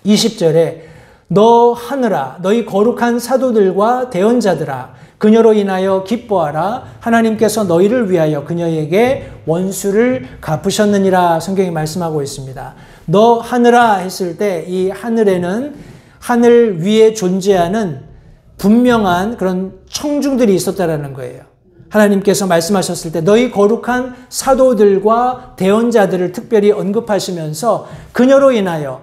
20절에 너 하늘아 너희 거룩한 사도들과 대언자들아 그녀로 인하여 기뻐하라. 하나님께서 너희를 위하여 그녀에게 원수를 갚으셨느니라. 성경이 말씀하고 있습니다. 너 하늘아 했을 때 이 하늘에는 하늘 위에 존재하는 분명한 그런 청중들이 있었다라는 거예요. 하나님께서 말씀하셨을 때 너희 거룩한 사도들과 대언자들을 특별히 언급하시면서 그녀로 인하여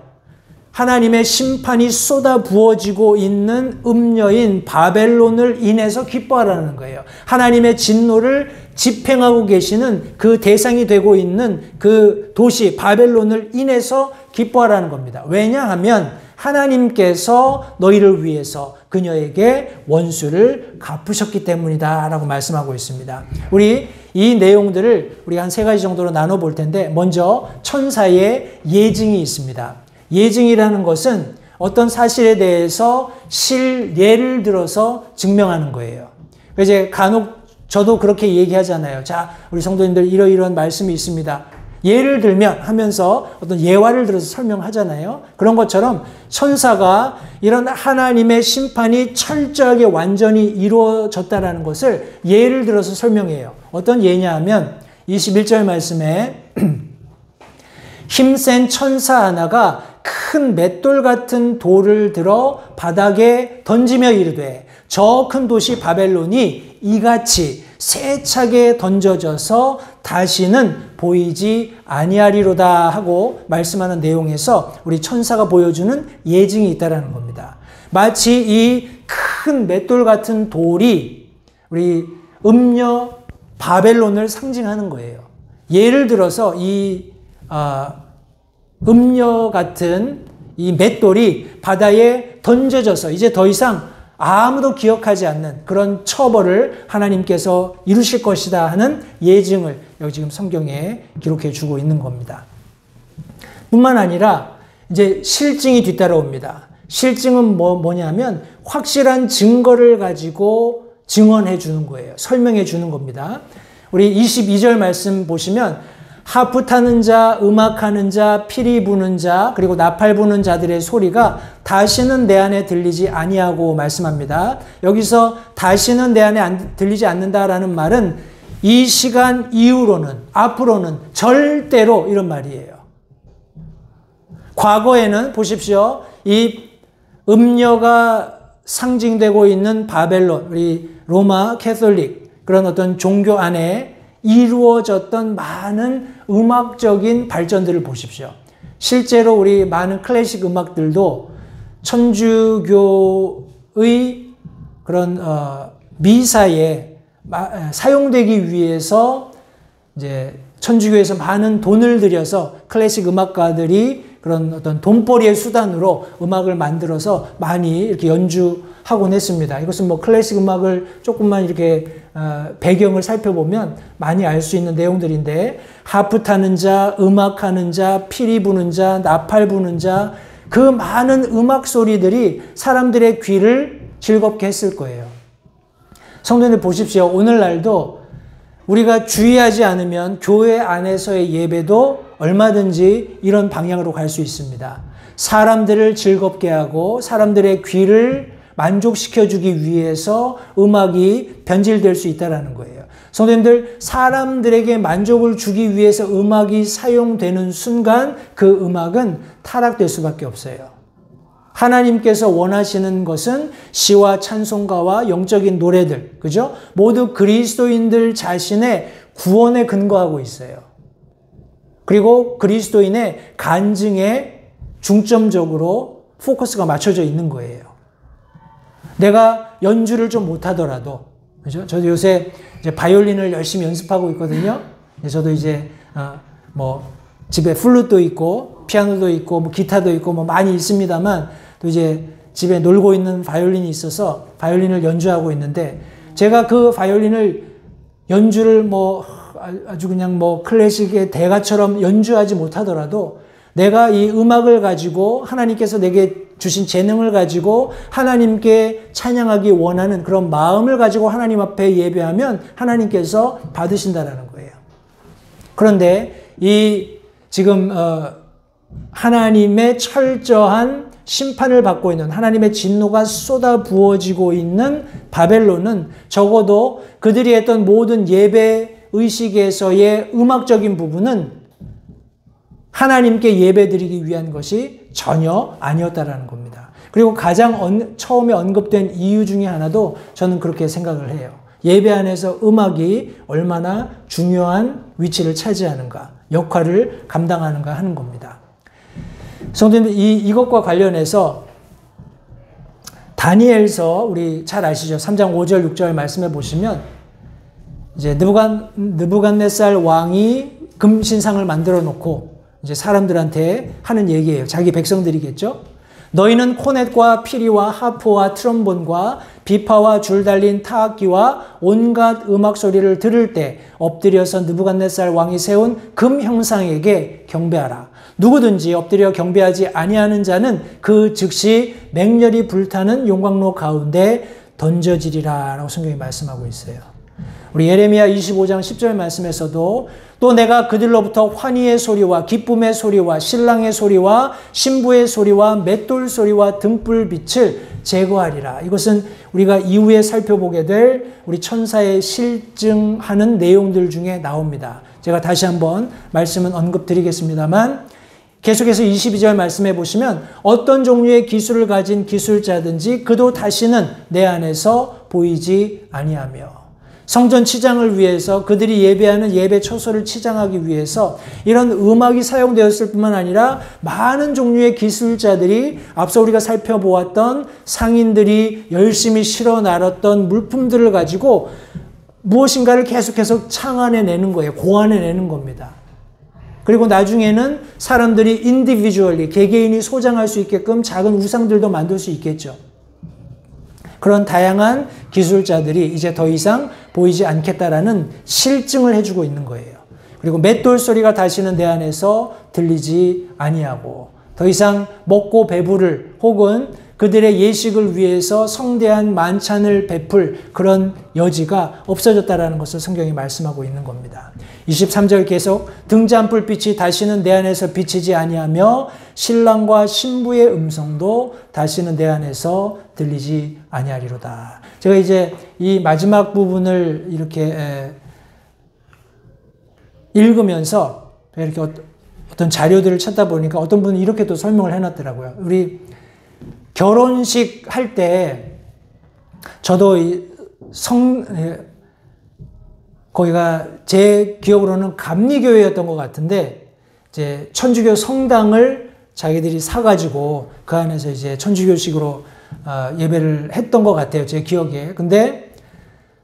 하나님의 심판이 쏟아 부어지고 있는 음녀인 바벨론을 인해서 기뻐하라는 거예요. 하나님의 진노를 집행하고 계시는 그 대상이 되고 있는 그 도시 바벨론을 인해서 기뻐하라는 겁니다. 왜냐하면 하나님께서 너희를 위해서 그녀에게 원수를 갚으셨기 때문이다 라고 말씀하고 있습니다. 우리 이 내용들을 우리 한 3가지 정도로 나눠볼 텐데 먼저 천사의 예증이 있습니다. 예증이라는 것은 어떤 사실에 대해서 실예를 들어서 증명하는 거예요. 이제 간혹 저도 그렇게 얘기하잖아요. 자, 우리 성도님들 이러이러한 말씀이 있습니다. 예를 들면 하면서 어떤 예화를 들어서 설명하잖아요. 그런 것처럼 천사가 이런 하나님의 심판이 철저하게 완전히 이루어졌다는 것을 예를 들어서 설명해요. 어떤 예냐 하면 21절 말씀에 힘센 천사 하나가 큰 맷돌 같은 돌을 들어 바닥에 던지며 이르되 저 큰 도시 바벨론이 이같이 세차게 던져져서 다시는 보이지 아니하리로다 하고 말씀하는 내용에서 우리 천사가 보여주는 예증이 있다는 겁니다. 마치 이 큰 맷돌 같은 돌이 우리 음녀 바벨론을 상징하는 거예요. 예를 들어서 이 음녀 같은 이 맷돌이 바다에 던져져서 이제 더 이상 아무도 기억하지 않는 그런 처벌을 하나님께서 이루실 것이다 하는 예증을 여기 지금 성경에 기록해 주고 있는 겁니다. 뿐만 아니라 이제 실증이 뒤따라옵니다. 실증은 뭐냐면 확실한 증거를 가지고 증언해 주는 거예요. 설명해 주는 겁니다. 우리 22절 말씀 보시면 하프 타는 자, 음악하는 자, 피리 부는 자, 그리고 나팔 부는 자들의 소리가 다시는 내 안에 들리지 아니하고 말씀합니다. 여기서 다시는 내 안에 들리지 않는다라는 말은 이 시간 이후로는, 앞으로는 절대로 이런 말이에요. 과거에는 보십시오. 이 음녀가 상징되고 있는 바벨론, 우리 로마 캐톨릭 그런 어떤 종교 안에 이루어졌던 많은 음악적인 발전들을 보십시오. 실제로 우리 많은 클래식 음악들도 천주교의 그런 미사에 사용되기 위해서 이제 천주교에서 많은 돈을 들여서 클래식 음악가들이 그런 어떤 돈벌이의 수단으로 음악을 만들어서 많이 이렇게 연주하곤 했습니다. 이것은 뭐 클래식 음악을 조금만 이렇게 배경을 살펴보면 많이 알 수 있는 내용들인데 하프 타는 자, 음악하는 자, 피리 부는 자, 나팔 부는 자 그 많은 음악 소리들이 사람들의 귀를 즐겁게 했을 거예요. 성도님들 보십시오. 오늘날도 우리가 주의하지 않으면 교회 안에서의 예배도 얼마든지 이런 방향으로 갈 수 있습니다. 사람들을 즐겁게 하고 사람들의 귀를 만족시켜주기 위해서 음악이 변질될 수 있다는 거예요. 성도님들, 사람들에게 만족을 주기 위해서 음악이 사용되는 순간 그 음악은 타락될 수밖에 없어요. 하나님께서 원하시는 것은 시와 찬송가와 영적인 노래들, 그죠? 모두 그리스도인들 자신의 구원에 근거하고 있어요. 그리고 그리스도인의 간증에 중점적으로 포커스가 맞춰져 있는 거예요. 내가 연주를 좀 못하더라도, 그죠? 저도 요새 이제 바이올린을 열심히 연습하고 있거든요. 저도 이제 집에 플룻도 있고 피아노도 있고 뭐 기타도 있고 뭐 많이 있습니다만 또 이제 집에 놀고 있는 바이올린이 있어서 바이올린을 연주하고 있는데 제가 그 바이올린을 연주를 아주 그냥 클래식의 대가처럼 연주하지 못하더라도 내가 이 음악을 가지고 하나님께서 내게 주신 재능을 가지고 하나님께 찬양하기 원하는 그런 마음을 가지고 하나님 앞에 예배하면 하나님께서 받으신다라는 거예요. 그런데 이 지금 하나님의 철저한 심판을 받고 있는, 하나님의 진노가 쏟아 부어지고 있는 바벨론은 적어도 그들이 했던 모든 예배 의식에서의 음악적인 부분은 하나님께 예배드리기 위한 것이 전혀 아니었다라는 겁니다. 그리고 가장 처음에 언급된 이유 중에 하나도 저는 그렇게 생각을 해요. 예배 안에서 음악이 얼마나 중요한 위치를 차지하는가, 역할을 감당하는가 하는 겁니다. 성도님들, 이것과 관련해서 다니엘서 우리 잘 아시죠? 3장 5절 6절 말씀해 보시면 이제 느부갓네살 왕이 금신상을 만들어 놓고 이제 사람들한테 하는 얘기예요. 자기 백성들이겠죠? 너희는 코넷과 피리와 하프와 트럼본과 비파와 줄 달린 타악기와 온갖 음악 소리를 들을 때 엎드려서 느부갓네살 왕이 세운 금 형상에게 경배하라. 누구든지 엎드려 경배하지 아니하는 자는 그 즉시 맹렬히 불타는 용광로 가운데 던져지리라 라고 성경이 말씀하고 있어요. 우리 예레미야 25장 10절 말씀에서도 또 내가 그들로부터 환희의 소리와 기쁨의 소리와 신랑의 소리와 신부의 소리와 맷돌 소리와 등불빛을 제거하리라. 이것은 우리가 이후에 살펴보게 될 우리 천사의 실증하는 내용들 중에 나옵니다. 제가 다시 한번 말씀은 언급드리겠습니다만 계속해서 22절 말씀해 보시면 어떤 종류의 기술을 가진 기술자든지 그도 다시는 내 안에서 보이지 아니하며, 성전 치장을 위해서 그들이 예배하는 예배 처소를 치장하기 위해서 이런 음악이 사용되었을 뿐만 아니라 많은 종류의 기술자들이 앞서 우리가 살펴보았던 상인들이 열심히 실어 나눴던 물품들을 가지고 무엇인가를 계속해서 창안해내는 거예요. 고안해내는 겁니다. 그리고 나중에는 사람들이 인디비주얼리 개개인이 소장할 수 있게끔 작은 우상들도 만들 수 있겠죠. 그런 다양한 기술자들이 이제 더 이상 보이지 않겠다라는 실증을 해주고 있는 거예요. 그리고 맷돌 소리가 다시는 내 안에서 들리지 아니하고 더 이상 먹고 배부를 혹은 그들의 예식을 위해서 성대한 만찬을 베풀 그런 여지가 없어졌다라는 것을 성경이 말씀하고 있는 겁니다. 23절 계속 등잔불빛이 다시는 내 안에서 비치지 아니하며 신랑과 신부의 음성도 다시는 내 안에서 들리지 아니하리로다. 제가 이제 이 마지막 부분을 이렇게 읽으면서 이렇게 어떤 자료들을 찾다 보니까 어떤 분은 이렇게 또 설명을 해놨더라고요. 우리 결혼식 할 때 저도 거기가 제 기억으로는 감리교회였던 것 같은데 이제 천주교 성당을 자기들이 사가지고 그 안에서 이제 천주교식으로 예배를 했던 것 같아요. 제 기억에. 근데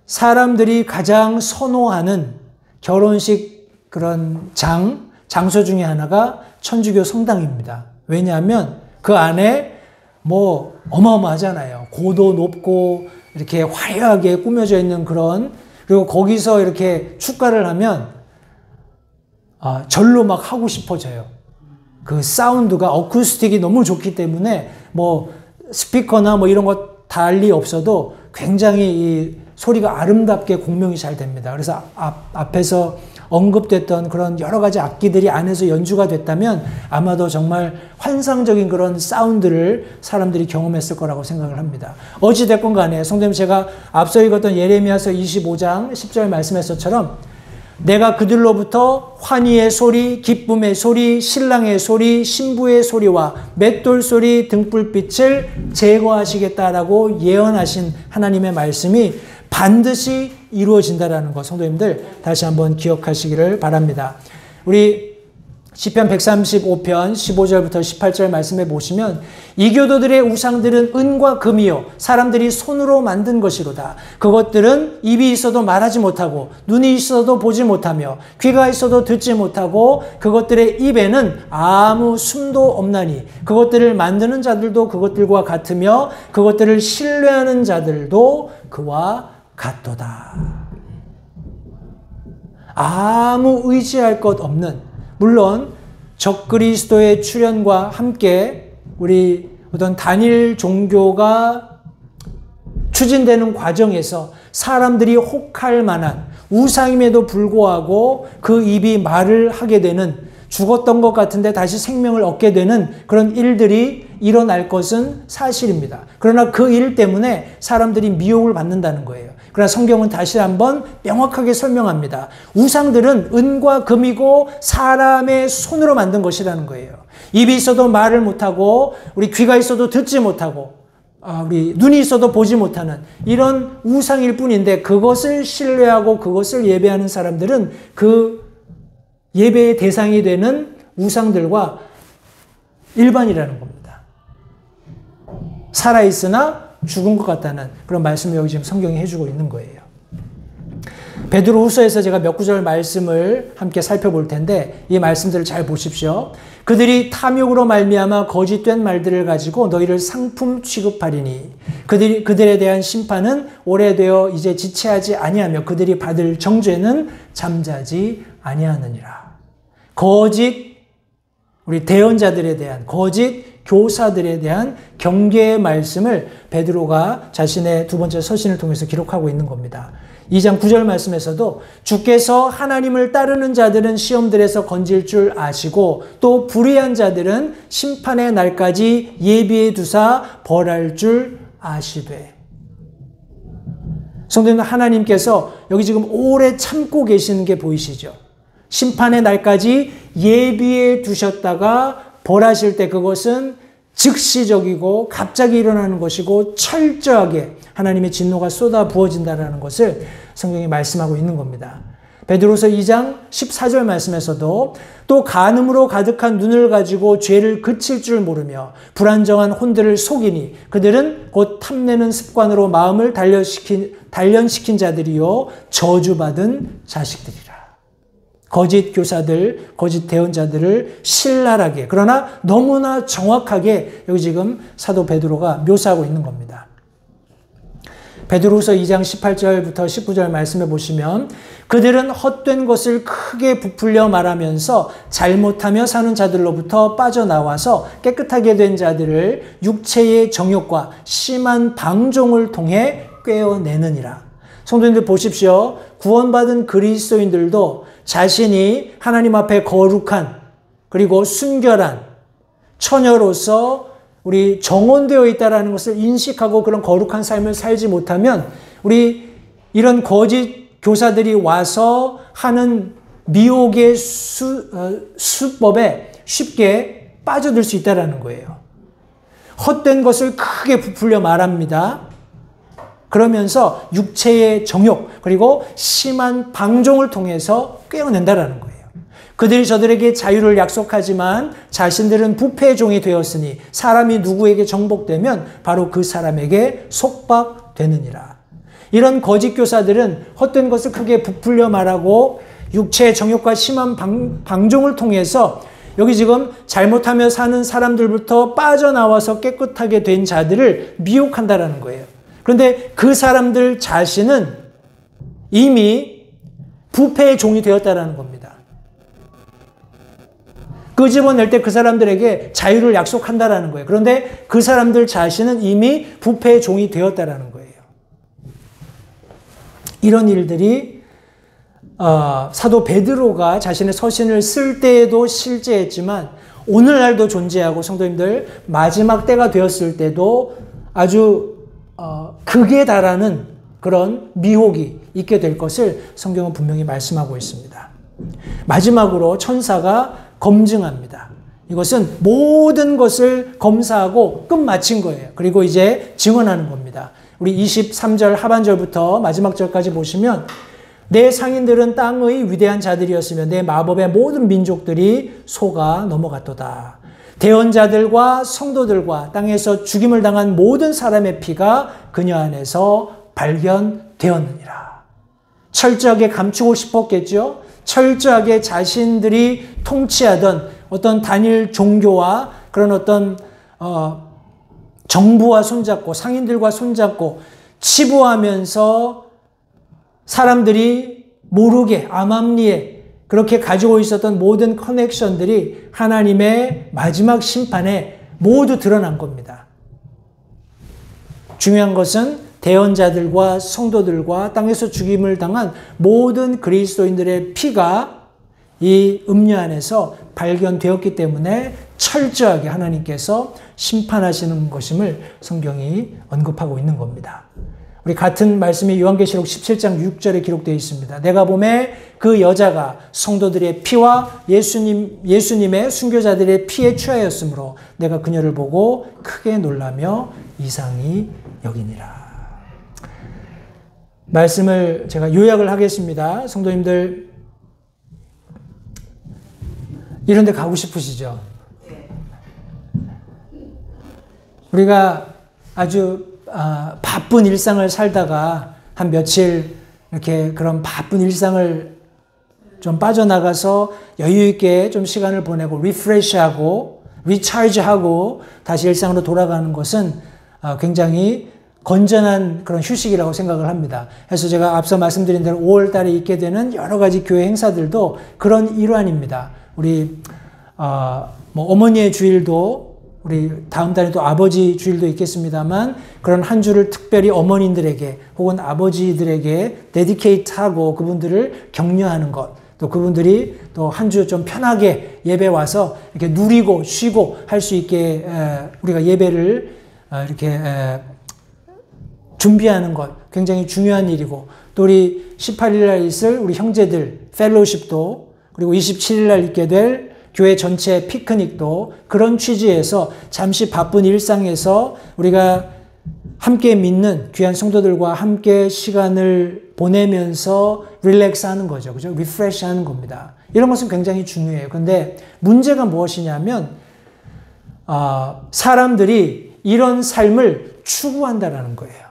사람들이 가장 선호하는 결혼식 그런 장소 중에 하나가 천주교 성당입니다. 왜냐하면 그 안에 뭐 어마어마하잖아요. 고도 높고 이렇게 화려하게 꾸며져 있는 그런, 그리고 거기서 이렇게 축가를 하면 절로 막 하고 싶어져요. 그 사운드가 어쿠스틱이 너무 좋기 때문에 뭐 스피커나 뭐 이런 거 달리 없어도 굉장히 이 소리가 아름답게 공명이 잘 됩니다. 그래서 앞에서 언급됐던 그런 여러 가지 악기들이 안에서 연주가 됐다면 아마도 정말 환상적인 그런 사운드를 사람들이 경험했을 거라고 생각을 합니다. 어찌됐건 간에 성도님, 제가 앞서 읽었던 예레미야서 25장 10절 말씀에서처럼 내가 그들로부터 환희의 소리, 기쁨의 소리, 신랑의 소리, 신부의 소리와 맷돌 소리, 등불빛을 제거하시겠다라고 예언하신 하나님의 말씀이 반드시 이루어진다라는 것, 성도님들 다시 한번 기억하시기를 바랍니다. 우리 시편 135편 15절부터 18절 말씀해 보시면 이교도들의 우상들은 은과 금이요 사람들이 손으로 만든 것이로다. 그것들은 입이 있어도 말하지 못하고 눈이 있어도 보지 못하며 귀가 있어도 듣지 못하고 그것들의 입에는 아무 숨도 없나니 그것들을 만드는 자들도 그것들과 같으며 그것들을 신뢰하는 자들도 그와 같도다. 아무 의지할 것 없는, 물론 적그리스도의 출현과 함께 우리 어떤 단일 종교가 추진되는 과정에서 사람들이 혹할 만한 우상임에도 불구하고 그 입이 말을 하게 되는, 죽었던 것 같은데 다시 생명을 얻게 되는 그런 일들이 일어날 것은 사실입니다. 그러나 그 일 때문에 사람들이 미혹을 받는다는 거예요. 그러나 성경은 다시 한번 명확하게 설명합니다. 우상들은 은과 금이고 사람의 손으로 만든 것이라는 거예요. 입이 있어도 말을 못하고, 우리 귀가 있어도 듣지 못하고, 우리 눈이 있어도 보지 못하는 이런 우상일 뿐인데, 그것을 신뢰하고 그것을 예배하는 사람들은 그 예배의 대상이 되는 우상들과 일반이라는 겁니다. 살아있으나 죽은 것 같다는 그런 말씀을 여기 지금 성경이 해주고 있는 거예요. 베드로후서에서 제가 몇 구절 말씀을 함께 살펴볼 텐데, 이 말씀들을 잘 보십시오. 그들이 탐욕으로 말미암아 거짓된 말들을 가지고 너희를 상품 취급하리니 그들에 대한 심판은 오래되어 이제 지체하지 아니하며 그들이 받을 정죄는 잠자지 아니하느니라. 거짓 우리 대언자들에 대한, 거짓 교사들에 대한 경계의 말씀을 베드로가 자신의 두 번째 서신을 통해서 기록하고 있는 겁니다. 2장 9절 말씀에서도 주께서 하나님을 따르는 자들은 시험들에서 건질 줄 아시고 또 불의한 자들은 심판의 날까지 예비해 두사 벌할 줄 아시되. 성도님, 하나님께서 여기 지금 오래 참고 계시는 게 보이시죠? 심판의 날까지 예비해 두셨다가 벌하실 때 그것은 즉시적이고 갑자기 일어나는 것이고 철저하게 하나님의 진노가 쏟아 부어진다는 것을 성경이 말씀하고 있는 겁니다. 베드로서 2장 14절 말씀에서도 또 간음으로 가득한 눈을 가지고 죄를 그칠 줄 모르며 불안정한 혼들을 속이니 그들은 곧 탐내는 습관으로 마음을 단련시킨 자들이요 저주받은 자식들이라. 거짓 교사들, 거짓 대언자들을 신랄하게, 그러나 너무나 정확하게 여기 지금 사도 베드로가 묘사하고 있는 겁니다. 베드로서 2장 18절부터 19절 말씀해 보시면 그들은 헛된 것을 크게 부풀려 말하면서 잘못하며 사는 자들로부터 빠져나와서 깨끗하게 된 자들을 육체의 정욕과 심한 방종을 통해 꿰어내느니라. 성도님들 보십시오. 구원받은 그리스도인들도 자신이 하나님 앞에 거룩한 그리고 순결한 처녀로서 우리 정혼되어 있다는 것을 인식하고 그런 거룩한 삶을 살지 못하면 우리 이런 거짓 교사들이 와서 하는 미혹의 수법에 쉽게 빠져들 수 있다는 거예요. 헛된 것을 크게 부풀려 말합니다. 그러면서 육체의 정욕 그리고 심한 방종을 통해서 꿰어낸다라는 거예요. 그들이 저들에게 자유를 약속하지만 자신들은 부패의 종이 되었으니 사람이 누구에게 정복되면 바로 그 사람에게 속박되느니라. 이런 거짓 교사들은 헛된 것을 크게 부풀려 말하고 육체의 정욕과 심한 방종을 통해서 여기 지금 잘못하며 사는 사람들부터 빠져나와서 깨끗하게 된 자들을 미혹한다라는 거예요. 그런데 그 사람들 자신은 이미 부패의 종이 되었다라는 겁니다. 끄집어낼 때 그 사람들에게 자유를 약속한다라는 거예요. 그런데 그 사람들 자신은 이미 부패의 종이 되었다라는 거예요. 이런 일들이 사도 베드로가 자신의 서신을 쓸 때에도 실제했지만 오늘날도 존재하고 성도님들 마지막 때가 되었을 때도 아주 극에 달하는 그런 미혹이 있게 될 것을 성경은 분명히 말씀하고 있습니다. 마지막으로 천사가 검증합니다. 이것은 모든 것을 검사하고 끝마친 거예요. 그리고 이제 증언하는 겁니다. 우리 23절 하반절부터 마지막 절까지 보시면 내 상인들은 땅의 위대한 자들이었으며 내 마법의 모든 민족들이 속아 넘어갔도다. 대언자들과 성도들과 땅에서 죽임을 당한 모든 사람의 피가 그녀 안에서 발견되었느니라. 철저하게 감추고 싶었겠죠. 철저하게 자신들이 통치하던 어떤 단일 종교와 그런 어떤 정부와 손잡고 상인들과 손잡고 치부하면서 사람들이 모르게 암암리에 그렇게 가지고 있었던 모든 커넥션들이 하나님의 마지막 심판에 모두 드러난 겁니다. 중요한 것은 대언자들과 성도들과 땅에서 죽임을 당한 모든 그리스도인들의 피가 이 음료 안에서 발견되었기 때문에 철저하게 하나님께서 심판하시는 것임을 성경이 언급하고 있는 겁니다. 우리 같은 말씀이 요한계시록 17장 6절에 기록되어 있습니다. 내가 보매 그 여자가 성도들의 피와 예수님의 순교자들의 피에 취하였으므로 내가 그녀를 보고 크게 놀라며 이상히 여기니라. 말씀을 제가 요약을 하겠습니다. 성도님들, 이런 데 가고 싶으시죠? 우리가 아주 바쁜 일상을 살다가 한 며칠 이렇게 그런 바쁜 일상을 좀 빠져나가서 여유 있게 좀 시간을 보내고 리프레시하고 리차지하고 다시 일상으로 돌아가는 것은 굉장히 건전한 그런 휴식이라고 생각을 합니다. 그래서 제가 앞서 말씀드린 대로 5월 달에 있게 되는 여러 가지 교회 행사들도 그런 일환입니다. 우리 어머니의 주일도 우리 다음 달에도 아버지 주일도 있겠습니다만 그런 한 주를 특별히 어머님들에게 혹은 아버지들에게 데디케이트하고 그분들을 격려하는 것, 또 그분들이 또 한 주 좀 편하게 예배 와서 이렇게 누리고 쉬고 할 수 있게 우리가 예배를 이렇게 준비하는 것 굉장히 중요한 일이고, 또 우리 18일 날 있을 우리 형제들 펠로우십도, 그리고 27일 날 있게 될 교회 전체 피크닉도 그런 취지에서 잠시 바쁜 일상에서 우리가 함께 믿는 귀한 성도들과 함께 시간을 보내면서 릴렉스 하는 거죠. 그죠? 리프레시 하는 겁니다. 이런 것은 굉장히 중요해요. 근데 문제가 무엇이냐면, 사람들이 이런 삶을 추구한다라는 거예요.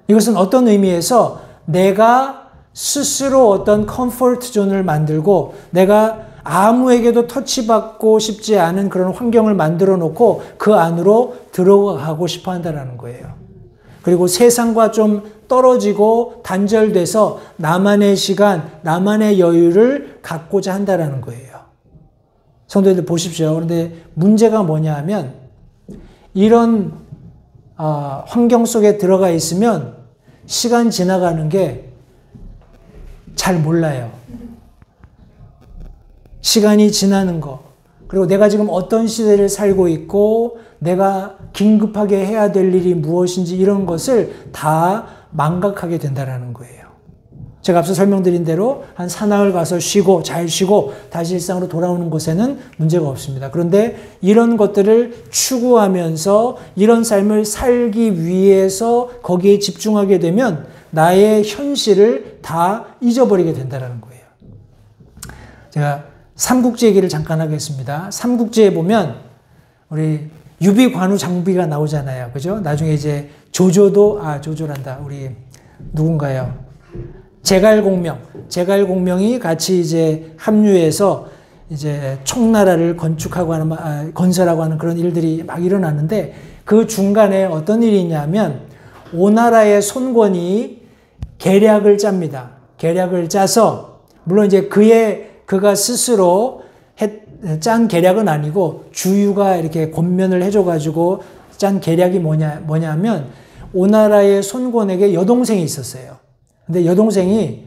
이것은 어떤 의미에서 내가 스스로 어떤 컴포트 존을 만들고 내가 아무에게도 터치받고 싶지 않은 그런 환경을 만들어 놓고 그 안으로 들어가고 싶어 한다는 거예요. 그리고 세상과 좀 떨어지고 단절돼서 나만의 시간, 나만의 여유를 갖고자 한다는 거예요. 성도님들 보십시오. 그런데 문제가 뭐냐 하면 이런 환경 속에 들어가 있으면 시간 지나가는 게 잘 몰라요. 시간이 지나는 거, 그리고 내가 지금 어떤 시대를 살고 있고 내가 긴급하게 해야 될 일이 무엇인지 이런 것을 다 망각하게 된다는 거예요. 제가 앞서 설명드린 대로 한 사나흘 가서 쉬고 잘 쉬고 다시 일상으로 돌아오는 것에는 문제가 없습니다. 그런데 이런 것들을 추구하면서 이런 삶을 살기 위해서 거기에 집중하게 되면 나의 현실을 다 잊어버리게 된다는 거예요. 제가 삼국지 얘기를 잠깐 하겠습니다. 삼국지에 보면 우리 유비관우 장비가 나오잖아요. 그죠? 나중에 이제 조조란다. 우리 누군가요? 제갈공명이 같이 이제 합류해서 이제 총나라를 건설하고 하는 그런 일들이 막 일어나는데, 그 중간에 어떤 일이 있냐면 오나라의 손권이 계략을 짭니다. 계략을 짜서, 물론 이제 그가 스스로 짠 계략은 아니고 주유가 이렇게 권면을 해줘가지고 짠 계략이 뭐냐면 오나라의 손권에게 여동생이 있었어요. 근데 여동생이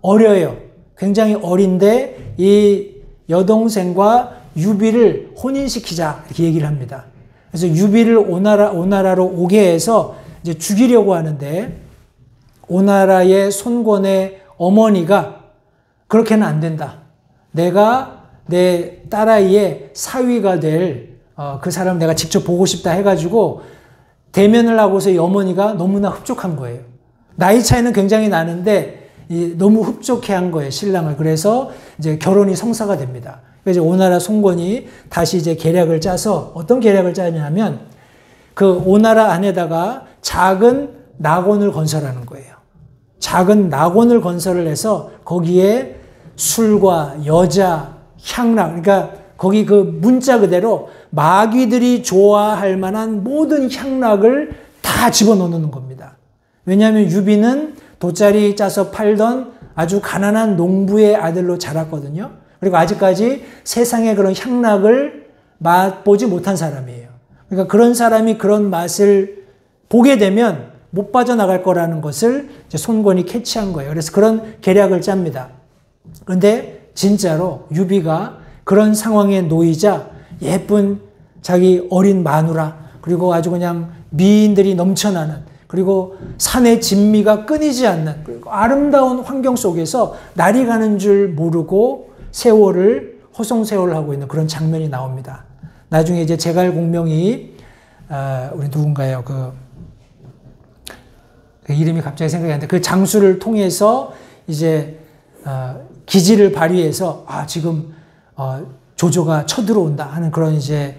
어려요. 굉장히 어린데 이 여동생과 유비를 혼인시키자 이렇게 얘기를 합니다. 그래서 유비를 오나라로 오게 해서 이제 죽이려고 하는데, 오나라의 손권의 어머니가 그렇게는 안 된다. 내가 내 딸아이의 사위가 될 그 사람을 내가 직접 보고 싶다 해가지고 대면을 하고서 이 어머니가 너무나 흡족한 거예요. 나이 차이는 굉장히 나는데 너무 흡족해한 거예요, 신랑을. 그래서 이제 결혼이 성사가 됩니다. 그래서 오나라 손권이 다시 이제 계략을 짜서, 어떤 계략을 짜냐면 그 오나라 안에다가 작은 낙원을 건설하는 거예요. 작은 낙원을 건설을 해서 거기에 술과 여자, 향락, 그러니까 거기 그 문자 그대로 마귀들이 좋아할 만한 모든 향락을 다 집어넣는 겁니다. 왜냐하면 유비는 돗자리 짜서 팔던 아주 가난한 농부의 아들로 자랐거든요. 그리고 아직까지 세상의 그런 향락을 맛보지 못한 사람이에요. 그러니까 그런 사람이 그런 맛을 보게 되면 못 빠져나갈 거라는 것을 이제 손권이 캐치한 거예요. 그래서 그런 계략을 짭니다. 그런데 진짜로 유비가 그런 상황에 놓이자 예쁜 자기 어린 마누라, 그리고 아주 그냥 미인들이 넘쳐나는, 그리고 산의 진미가 끊이지 않는, 그리고 아름다운 환경 속에서 날이 가는 줄 모르고 세월을 허송세월을 하고 있는 그런 장면이 나옵니다. 나중에 이제 제갈공명이 우리 누군가요? 그 이름이 갑자기 생각이 안 나는데 그 장수를 통해서 이제 기지를 발휘해서 지금 조조가 쳐들어온다 하는 그런 이제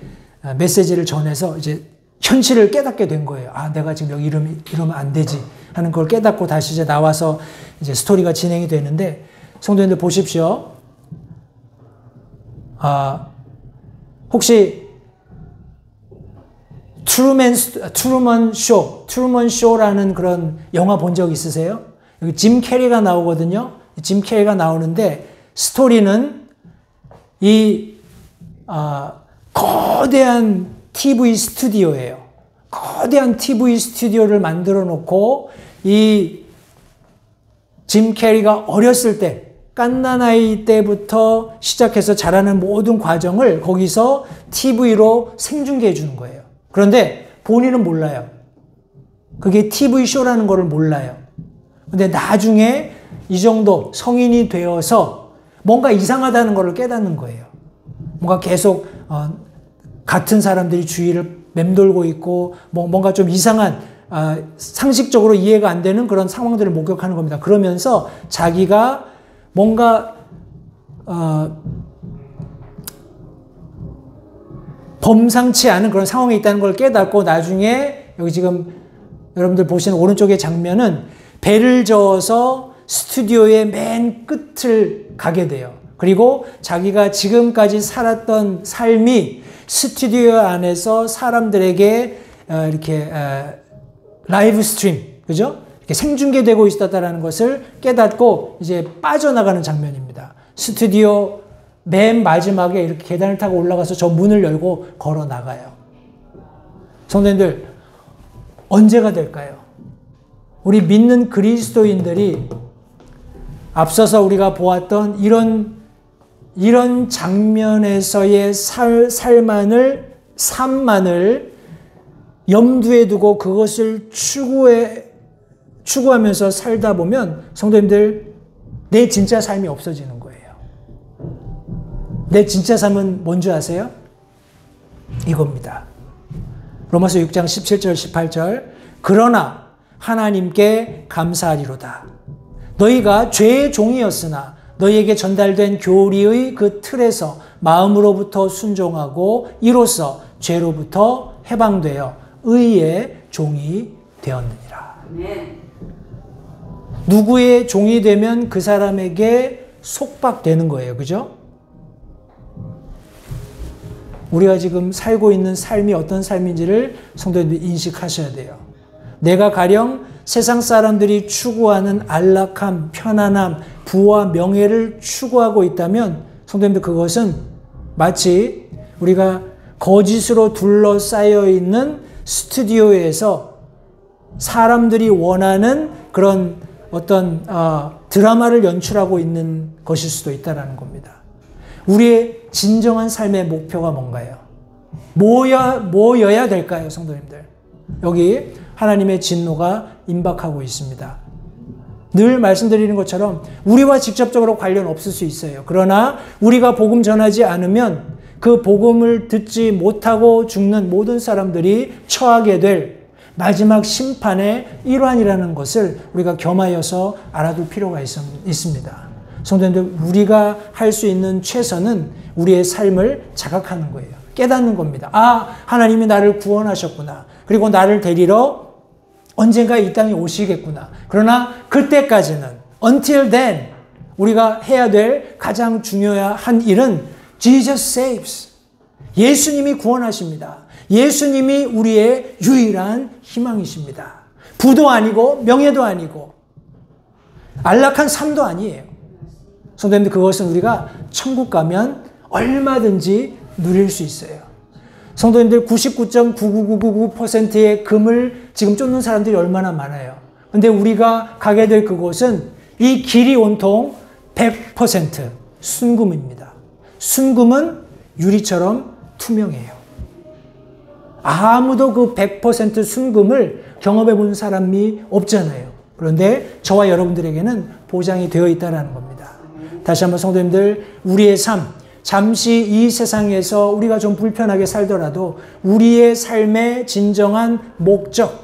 메시지를 전해서 이제 현실을 깨닫게 된 거예요. 내가 지금 여기 이러면 안 되지 하는 걸 깨닫고 다시 이제 나와서 이제 스토리가 진행이 되는데, 성도님들 보십시오. 혹시 트루먼 쇼라는 그런 영화 본 적 있으세요? 여기 짐 캐리가 나오거든요. 짐 캐리가 나오는데 스토리는 이 거대한 TV 스튜디오예요. 거대한 TV 스튜디오를 만들어 놓고 이 짐 캐리가 어렸을 때, 갓난아이 때부터 시작해서 자라는 모든 과정을 거기서 TV로 생중계해 주는 거예요. 그런데 본인은 몰라요. 그게 TV쇼라는 거를 몰라요. 근데 나중에 이 정도 성인이 되어서 뭔가 이상하다는 거를 깨닫는 거예요. 뭔가 계속 같은 사람들이 주위를 맴돌고 있고 뭔가 좀 이상한 상식적으로 이해가 안 되는 그런 상황들을 목격하는 겁니다. 그러면서 자기가 뭔가 범상치 않은 그런 상황에 있다는 걸 깨닫고, 나중에 여기 지금 여러분들 보시는 오른쪽의 장면은 배를 저어서 스튜디오의 맨 끝을 가게 돼요. 그리고 자기가 지금까지 살았던 삶이 스튜디오 안에서 사람들에게 이렇게 라이브 스트림, 그죠? 이렇게 생중계되고 있었다는 것을 깨닫고 이제 빠져나가는 장면입니다. 스튜디오 맨 마지막에 이렇게 계단을 타고 올라가서 저 문을 열고 걸어 나가요. 성도님들, 언제가 될까요? 우리 믿는 그리스도인들이 앞서서 우리가 보았던 이런 장면에서의 삶만을 염두에 두고 그것을 추구하면서 살다 보면, 성도님들, 내 진짜 삶이 없어지는 거예요. 내 진짜 삶은 뭔지 아세요? 이겁니다. 로마서 6장 17절 18절. 그러나 하나님께 감사하리로다. 너희가 죄의 종이었으나 너희에게 전달된 교리의 그 틀에서 마음으로부터 순종하고 이로써 죄로부터 해방되어 의의 종이 되었느니라. 네. 누구의 종이 되면 그 사람에게 속박되는 거예요. 그죠? 우리가 지금 살고 있는 삶이 어떤 삶인지를 성도님들이 인식하셔야 돼요. 내가 가령 세상 사람들이 추구하는 안락함, 편안함, 부와 명예를 추구하고 있다면, 성도님들, 그것은 마치 우리가 거짓으로 둘러싸여 있는 스튜디오에서 사람들이 원하는 그런 어떤 드라마를 연출하고 있는 것일 수도 있다는 겁니다. 우리의 진정한 삶의 목표가 뭔가요? 뭐여야 될까요, 성도님들? 여기 하나님의 진노가 임박하고 있습니다. 늘 말씀드리는 것처럼 우리와 직접적으로 관련 없을 수 있어요. 그러나 우리가 복음 전하지 않으면 그 복음을 듣지 못하고 죽는 모든 사람들이 처하게 될 마지막 심판의 일환이라는 것을 우리가 겸하여서 알아둘 필요가 있습니다. 성도님들, 우리가 할 수 있는 최선은 우리의 삶을 자각하는 거예요. 깨닫는 겁니다. 하나님이 나를 구원하셨구나. 그리고 나를 데리러 언젠가 이 땅에 오시겠구나. 그러나 그때까지는 until then 우리가 해야 될 가장 중요한 일은 Jesus saves. 예수님이 구원하십니다. 예수님이 우리의 유일한 희망이십니다. 부도 아니고 명예도 아니고 안락한 삶도 아니에요. 성도님들, 그것은 우리가 천국 가면 얼마든지 누릴 수 있어요. 성도님들, 99.99999%의 금을 지금 쫓는 사람들이 얼마나 많아요. 근데 우리가 가게 될 그곳은 이 길이 온통 100% 순금입니다. 순금은 유리처럼 투명해요. 아무도 그 100% 순금을 경험해 본 사람이 없잖아요. 그런데 저와 여러분들에게는 보장이 되어 있다는 겁니다. 다시 한번 성도님들, 우리의 삶, 잠시 이 세상에서 우리가 좀 불편하게 살더라도 우리의 삶의 진정한 목적,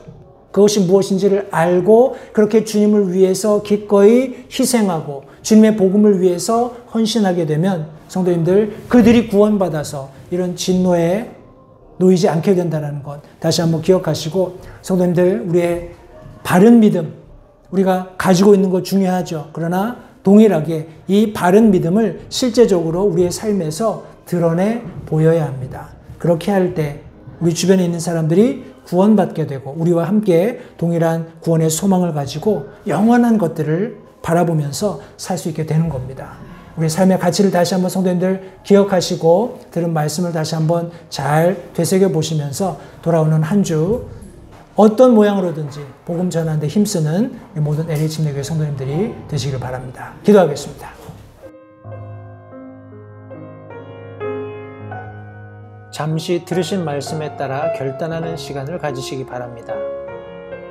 그것이 무엇인지를 알고 그렇게 주님을 위해서 기꺼이 희생하고 주님의 복음을 위해서 헌신하게 되면 성도님들, 그들이 구원받아서 이런 진노에 놓이지 않게 된다는 것 다시 한번 기억하시고, 성도님들, 우리의 바른 믿음, 우리가 가지고 있는 것 중요하죠. 그러나 동일하게 이 바른 믿음을 실제적으로 우리의 삶에서 드러내 보여야 합니다. 그렇게 할 때 우리 주변에 있는 사람들이 구원받게 되고 우리와 함께 동일한 구원의 소망을 가지고 영원한 것들을 바라보면서 살 수 있게 되는 겁니다. 우리의 삶의 가치를 다시 한번 성도님들 기억하시고 들은 말씀을 다시 한번 잘 되새겨 보시면서 돌아오는 한 주 어떤 모양으로든지 복음 전하는 데 힘쓰는 모든 LH 침례교회 성도님들이 되시기를 바랍니다. 기도하겠습니다. 잠시 들으신 말씀에 따라 결단하는 시간을 가지시기 바랍니다.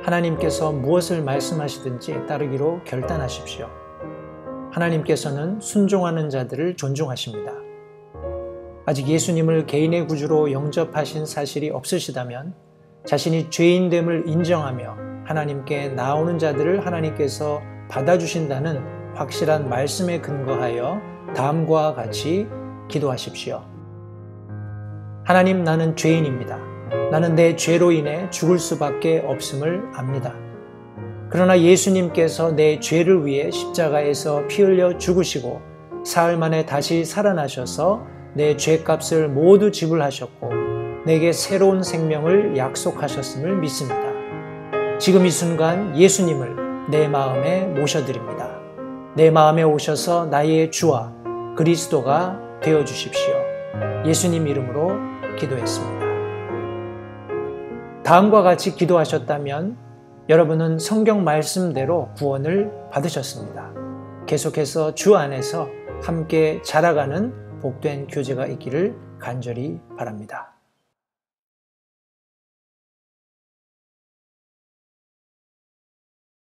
하나님께서 무엇을 말씀하시든지 따르기로 결단하십시오. 하나님께서는 순종하는 자들을 존중하십니다. 아직 예수님을 개인의 구주로 영접하신 사실이 없으시다면 자신이 죄인됨을 인정하며 하나님께 나오는 자들을 하나님께서 받아주신다는 확실한 말씀에 근거하여 다음과 같이 기도하십시오. 하나님, 나는 죄인입니다. 나는 내 죄로 인해 죽을 수밖에 없음을 압니다. 그러나 예수님께서 내 죄를 위해 십자가에서 피 흘려 죽으시고 사흘 만에 다시 살아나셔서 내 죄값을 모두 지불하셨고 내게 새로운 생명을 약속하셨음을 믿습니다. 지금 이 순간 예수님을 내 마음에 모셔드립니다. 내 마음에 오셔서 나의 주와 그리스도가 되어주십시오. 예수님 이름으로 기도했습니다. 다음과 같이 기도하셨다면 여러분은 성경 말씀대로 구원을 받으셨습니다. 계속해서 주 안에서 함께 자라가는 복된 교제가 있기를 간절히 바랍니다.